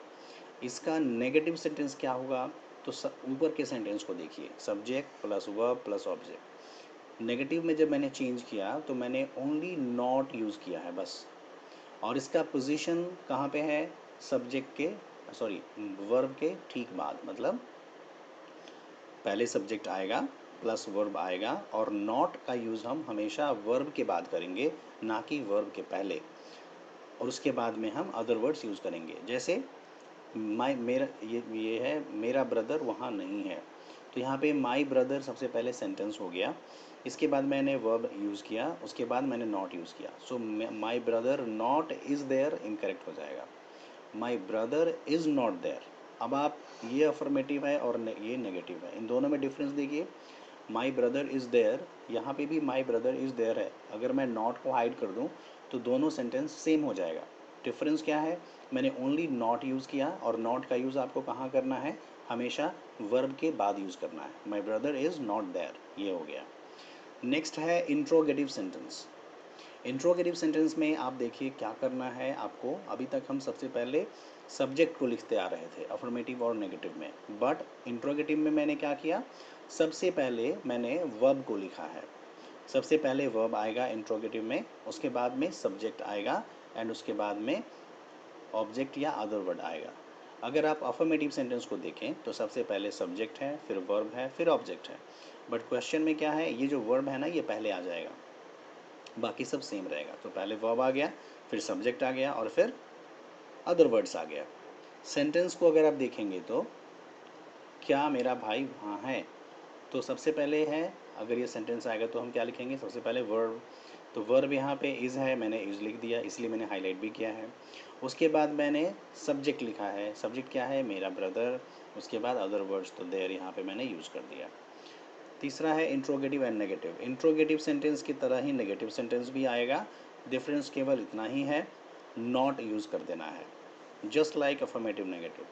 इसका नेगेटिव सेंटेंस क्या होगा? तो ऊपर के सेंटेंस को देखिए, subject plus verb plus object. Negative में जब मैंने चेंज किया तो मैंने ओनली नॉट यूज़ किया है बस, और इसका पोजीशन कहाँ पे है? सब्जेक्ट के, सॉरी, वर्ब के ठीक बाद, मतलब पहले सब्जेक्ट आएगा प्लस वर्ब आएगा, और नॉट का यूज़ हम हमेशा वर्ब के बाद करेंगे, ना कि वर्ब के पहले, और उसके बाद में हम अदर वर्ड्स यूज़ करेंगे। जैसे माई, मेरा, ये है मेरा ब्रदर वहाँ नहीं है, तो यहाँ पे माई ब्रदर सबसे पहले सेंटेंस हो गया, इसके बाद मैंने वर्ब यूज़ किया, उसके बाद मैंने नॉट यूज़ किया। So my brother not is there incorrect हो जाएगा, my brother is not there. अब आप, ये अफर्मेटिव है और ये नेगेटिव है, इन दोनों में डिफरेंस देखिए। माई ब्रदर इज़ देयर, यहाँ पे भी माई ब्रदर इज़ देयर है, अगर मैं नॉट को हाइड कर दूँ तो दोनों सेंटेंस सेम हो जाएगा। डिफरेंस क्या है? मैंने ओनली नॉट यूज़ किया, और नॉट का यूज़ आपको कहाँ करना है? हमेशा वर्ब के बाद यूज़ करना है। My brother is not there, ये हो गया। नेक्स्ट है इंट्रोगेटिव सेंटेंस। इंट्रोगेटिव सेंटेंस में आप देखिए क्या करना है आपको। अभी तक हम सबसे पहले सब्जेक्ट को लिखते आ रहे थे अफर्मेटिव और नेगेटिव में, बट इंट्रोगेटिव में मैंने क्या किया? सबसे पहले मैंने वर्ब को लिखा है। सबसे पहले वर्ब आएगा इंट्रोगेटिव में, उसके बाद में सब्जेक्ट आएगा, एंड उसके बाद में ऑब्जेक्ट या अदर वर्ड आएगा। अगर आप अफर्मेटिव सेंटेंस को देखें तो सबसे पहले सब्जेक्ट है, फिर वर्ब है, फिर ऑब्जेक्ट है, बट क्वेश्चन में क्या है? ये जो वर्ब है ना, ये पहले आ जाएगा, बाकी सब सेम रहेगा। तो पहले वर्ब आ गया, फिर सब्जेक्ट आ गया, और फिर अदर वर्ड्स आ गया। सेंटेंस को अगर आप देखेंगे तो, क्या मेरा भाई वहाँ है, तो सबसे पहले है, अगर ये सेंटेंस आएगा तो हम क्या लिखेंगे? सबसे पहले वर्ब, तो वर्ब यहाँ पे इज़ है, मैंने इज़ लिख दिया, इसलिए मैंने हाईलाइट भी किया है। उसके बाद मैंने सब्जेक्ट लिखा है, सब्जेक्ट क्या है? मेरा ब्रदर, उसके बाद अदर वर्ड्स, तो देयर यहाँ पे मैंने यूज़ कर दिया। तीसरा है interrogative and negative. Interrogative sentence की तरह ही नेगेटिव सेंटेंस भी आएगा, डिफरेंस केवल इतना ही है, नॉट यूज़ कर देना है, जस्ट लाइक अफर्मेटिव नेगेटिव।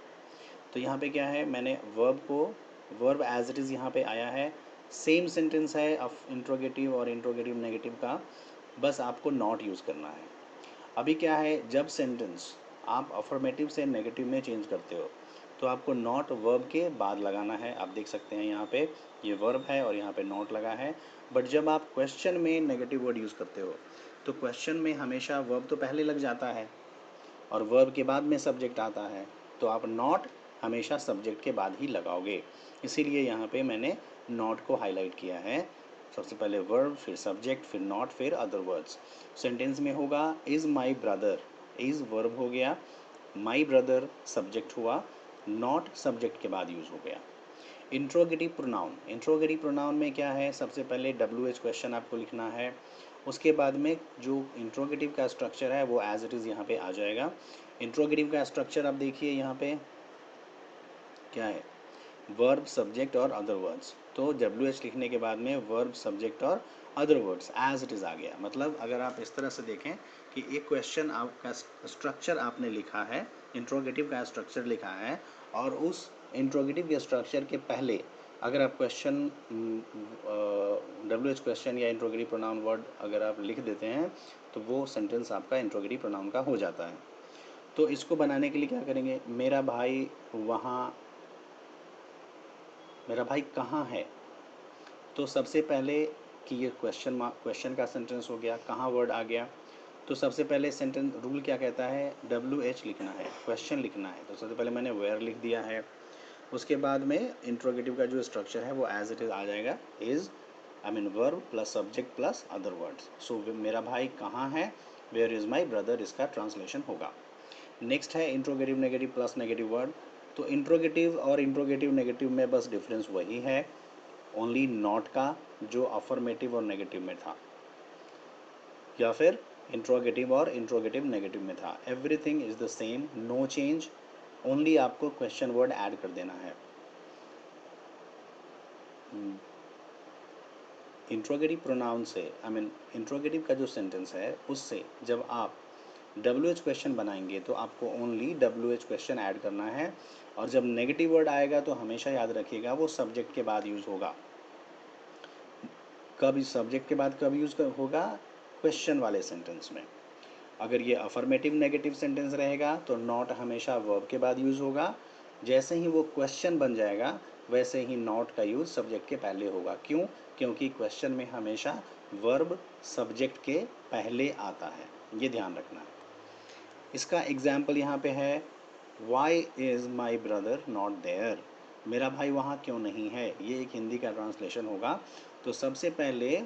तो यहाँ पे क्या है? मैंने वर्ब को, वर्ब एज इट इज़ यहाँ पे आया है, सेम सेंटेंस है इंट्रोगेटिव और इंट्रोगेटिव नेगेटिव का, बस आपको नॉट यूज़ करना है। अभी क्या है, जब सेंटेंस आप अफर्मेटिव से नेगेटिव में चेंज करते हो तो आपको नॉट वर्ब के बाद लगाना है। आप देख सकते हैं यहाँ पे ये वर्ब है और यहाँ पे नॉट लगा है। बट जब आप क्वेश्चन में नेगेटिव वर्ड यूज़ करते हो तो क्वेश्चन में हमेशा वर्ब तो पहले लग जाता है और वर्ब के बाद में सब्जेक्ट आता है, तो आप नॉट हमेशा सब्जेक्ट के बाद ही लगाओगे। इसीलिए यहाँ पे मैंने नॉट को हाईलाइट किया है। सबसे पहले वर्ब, फिर सब्जेक्ट, फिर नॉट, फिर अदर वर्ड्स। सेंटेंस में होगा is my brother, is verb हो गया, माई ब्रदर सब्जेक्ट हुआ, नॉट सब्जेक्ट के बाद यूज़ हो गया। इंट्रोगेटिव प्रोनाउन, इंट्रोगेटिव प्रोनाउन में क्या है, सबसे पहले WH क्वेश्चन आपको लिखना है। उसके बाद में जो इंट्रोगेटिव का स्ट्रक्चर है वो एज इट इज़ यहाँ पे आ जाएगा। इंट्रोगेटिव का स्ट्रक्चर आप देखिए यहाँ पे क्या है, वर्ब, सब्जेक्ट और अदर वर्ड्स। तो WH लिखने के बाद में वर्ब, सब्जेक्ट और other words as it is आ गया। मतलब अगर आप इस तरह से देखें कि एक क्वेश्चन आपका स्ट्रक्चर आपने लिखा है, इंट्रोगेटिव का स्ट्रक्चर लिखा है, और उस इंट्रोगेटिव के स्ट्रक्चर के पहले अगर आप क्वेश्चन WH क्वेश्चन या इंट्रोगेटिव प्रोनाउन वर्ड अगर आप लिख देते हैं तो वो सेंटेंस आपका इंट्रोगेटिव प्रोनाउन का हो जाता है। तो इसको बनाने के लिए क्या करेंगे, मेरा भाई वहाँ, मेरा भाई कहाँ है। तो सबसे पहले कि ये क्वेश्चन का सेंटेंस हो गया, कहाँ वर्ड आ गया। तो सबसे पहले सेंटेंस रूल क्या कहता है, WH लिखना है, क्वेश्चन लिखना है। तो सबसे पहले मैंने वेयर लिख दिया है। उसके बाद में इंट्रोगेटिव का जो स्ट्रक्चर है वो एज इट इज़ आ जाएगा, is I mean verb plus subject plus other words. So मेरा भाई कहाँ है, वेयर इज़ माई ब्रदर, इसका ट्रांसलेशन होगा। नेक्स्ट है interrogative negative plus negative word. तो इंट्रोगेटिव और इंट्रोगेटिव नेगेटिव में बस डिफरेंस वही है, ओनली नॉट का, जो अफर्मेटिव और नेगेटिव में था, या फिर इंट्रोगेटिव और इंट्रोगेटिव नेगेटिव में था। Everything is the same, no change, only आपको क्वेश्चन वर्ड ऐड कर देना है। इंट्रोगेटिव प्रोनाउन से आई मीन इंट्रोगेटिव का जो सेंटेंस है उससे जब आप WH क्वेश्चन बनाएंगे तो आपको ओनली WH क्वेश्चन ऐड करना है। और जब नेगेटिव वर्ड आएगा तो हमेशा याद रखिएगा वो सब्जेक्ट के बाद यूज़ होगा। कब इस सब्जेक्ट के बाद कब यूज़ होगा, क्वेश्चन वाले सेंटेंस में। अगर ये अफर्मेटिव नेगेटिव सेंटेंस रहेगा तो नॉट हमेशा वर्ब के बाद यूज़ होगा। जैसे ही वो क्वेश्चन बन जाएगा वैसे ही नॉट का यूज़ सब्जेक्ट के पहले होगा। क्यों, क्योंकि क्वेश्चन में हमेशा वर्ब सब्जेक्ट के पहले आता है, ये ध्यान रखना है। इसका एग्जाम्पल यहाँ पे है, why is my brother not there, मेरा भाई वहाँ क्यों नहीं है। ये एक हिंदी का ट्रांसलेशन होगा। तो सबसे पहले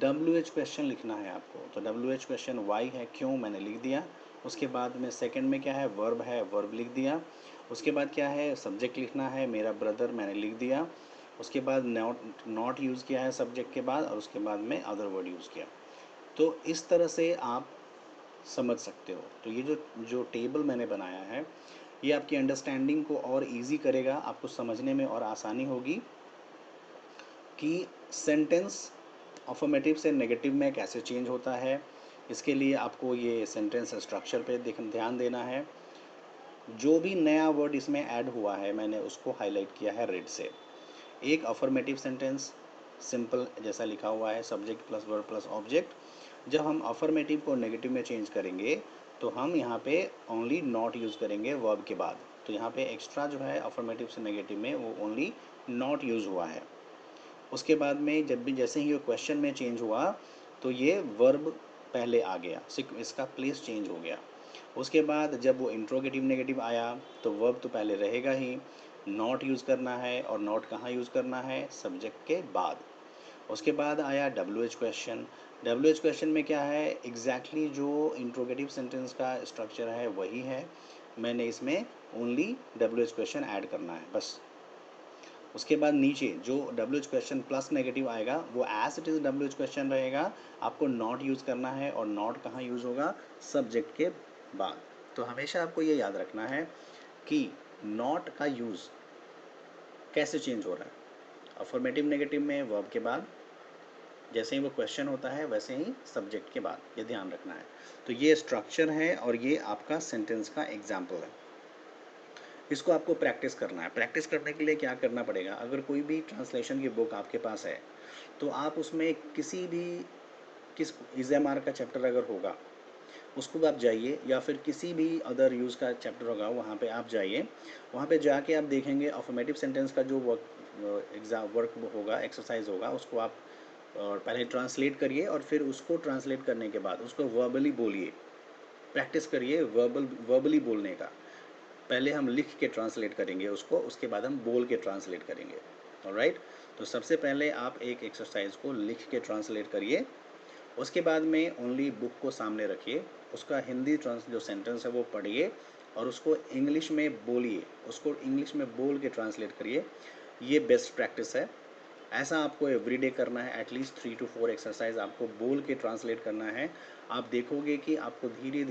WH क्वेश्चन लिखना है आपको। तो WH क्वेश्चन वाई है, क्यों, मैंने लिख दिया। उसके बाद में सेकंड में क्या है, वर्ब है, वर्ब लिख दिया। उसके बाद क्या है, सब्जेक्ट लिखना है, मेरा ब्रदर, मैंने लिख दिया। उसके बाद नॉट यूज़ किया है सब्जेक्ट के बाद, और उसके बाद में अदर वर्ड यूज़ किया। तो इस तरह से आप समझ सकते हो। तो ये जो जो टेबल मैंने बनाया है ये आपकी अंडरस्टैंडिंग को और इजी करेगा, आपको समझने में और आसानी होगी कि सेंटेंस अफर्मेटिव से नेगेटिव में कैसे चेंज होता है। इसके लिए आपको ये सेंटेंस स्ट्रक्चर पे ध्यान देना है। जो भी नया वर्ड इसमें ऐड हुआ है मैंने उसको हाईलाइट किया है रेड से। एक अफर्मेटिव सेंटेंस सिंपल जैसा लिखा हुआ है, subject plus verb plus object. जब हम अफर्मेटिव को नेगेटिव में चेंज करेंगे तो हम यहाँ पे ओनली नॉट यूज़ करेंगे वर्ब के बाद। तो यहाँ पे एक्स्ट्रा जो है अफर्मेटिव से नेगेटिव में वो ओनली नॉट यूज़ हुआ है। उसके बाद में जब भी जैसे ही ये क्वेश्चन में चेंज हुआ तो ये वर्ब पहले आ गया, इसका प्लेस चेंज हो गया। उसके बाद जब वो इंट्रोगेटिव नेगेटिव आया तो वर्ब तो पहले रहेगा ही, नॉट यूज़ करना है, और नॉट कहाँ यूज़ करना है, सब्जेक्ट के बाद। उसके बाद आया WH क्वेश्चन। WH क्वेश्चन में क्या है, एग्जैक्टली जो इंट्रोगेटिव सेंटेंस का स्ट्रक्चर है वही है, मैंने इसमें ओनली WH क्वेश्चन ऐड करना है बस। उसके बाद नीचे जो WH क्वेश्चन प्लस नेगेटिव आएगा वो as it is WH question रहेगा, आपको नॉट यूज़ करना है, और नॉट कहाँ यूज़ होगा, सब्जेक्ट के बाद। तो हमेशा आपको ये याद रखना है कि नॉट का यूज़ कैसे चेंज हो रहा है, अफर्मेटिव नेगेटिव में वर्ब के बाद, जैसे ही वो क्वेश्चन होता है वैसे ही सब्जेक्ट के बाद, ये ध्यान रखना है। तो ये स्ट्रक्चर है और ये आपका सेंटेंस का एग्जाम्पल है। इसको आपको प्रैक्टिस करना है। प्रैक्टिस करने के लिए क्या करना पड़ेगा, अगर कोई भी ट्रांसलेशन की बुक आपके पास है तो आप उसमें किसी भी किस EZMR का चैप्टर अगर होगा उसको आप जाइए, या फिर किसी भी अदर यूज़ का चैप्टर होगा वहाँ पे आप जाइए। वहाँ पे जाके आप देखेंगे अफर्मेटिव सेंटेंस का जो वर्क होगा, एक्सरसाइज होगा, उसको आप पहले ट्रांसलेट करिए और फिर उसको ट्रांसलेट करने के बाद उसको वर्बली बोलिए, प्रैक्टिस करिए वर्बली बोलने का। पहले हम लिख के ट्रांसलेट करेंगे उसको, उसके बाद हम बोल के ट्रांसलेट करेंगे। ऑलराइट, तो सबसे पहले आप एक एक्सरसाइज को लिख के ट्रांसलेट करिए, उसके बाद में ओनली बुक को सामने रखिए, उसका हिंदी जो सेंटेंस है वो पढ़िए और उसको इंग्लिश में बोलिए, उसको इंग्लिश में बोल के ट्रांसलेट करिए। ये बेस्ट प्रैक्टिस है। ऐसा आपको एवरीडे करना है, एटलीस्ट 3 to 4 एक्सरसाइज आपको बोल के ट्रांसलेट करना है। आप देखोगे कि आपको धीरे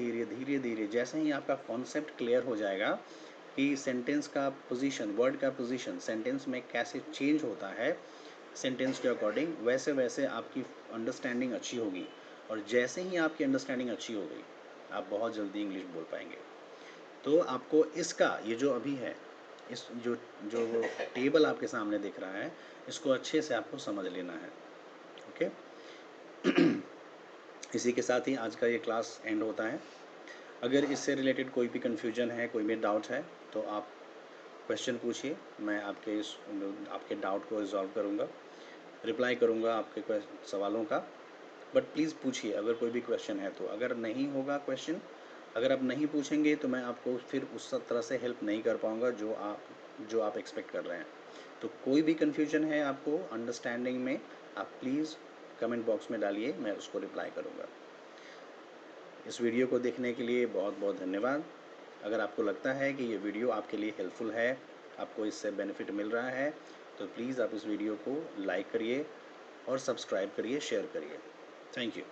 धीरे जैसे ही आपका कॉन्सेप्ट क्लियर हो जाएगा कि सेंटेंस का पोजीशन, वर्ड का पोजीशन सेंटेंस में कैसे चेंज होता है सेंटेंस के अकॉर्डिंग, वैसे वैसे आपकी अंडरस्टैंडिंग अच्छी होगी। और जैसे ही आपकी अंडरस्टैंडिंग अच्छी हो गई, आप बहुत जल्दी इंग्लिश बोल पाएंगे। तो आपको इसका ये जो अभी है, इस जो जो टेबल आपके सामने दिख रहा है, इसको अच्छे से आपको समझ लेना है। ओके, इसी के साथ ही आज का ये क्लास एंड होता है। अगर इससे रिलेटेड कोई भी कन्फ्यूजन है, कोई भी डाउट है, तो आप क्वेश्चन पूछिए, मैं आपके डाउट को रिजॉल्व करूँगा, रिप्लाई करूँगा आपके सवालों का। बट प्लीज़ पूछिए अगर कोई भी क्वेश्चन है तो। अगर नहीं होगा क्वेश्चन, अगर आप नहीं पूछेंगे तो मैं आपको फिर उस तरह से हेल्प नहीं कर पाऊँगा जो आप एक्सपेक्ट कर रहे हैं। तो कोई भी कन्फ्यूजन है आपको अंडरस्टैंडिंग में, आप प्लीज़ कमेंट बॉक्स में डालिए, मैं उसको रिप्लाई करूँगा। इस वीडियो को देखने के लिए बहुत बहुत धन्यवाद। अगर आपको लगता है कि ये वीडियो आपके लिए हेल्पफुल है, आपको इससे बेनिफिट मिल रहा है, तो प्लीज़ आप इस वीडियो को लाइक करिए और सब्सक्राइब करिए, शेयर करिए। Thank you.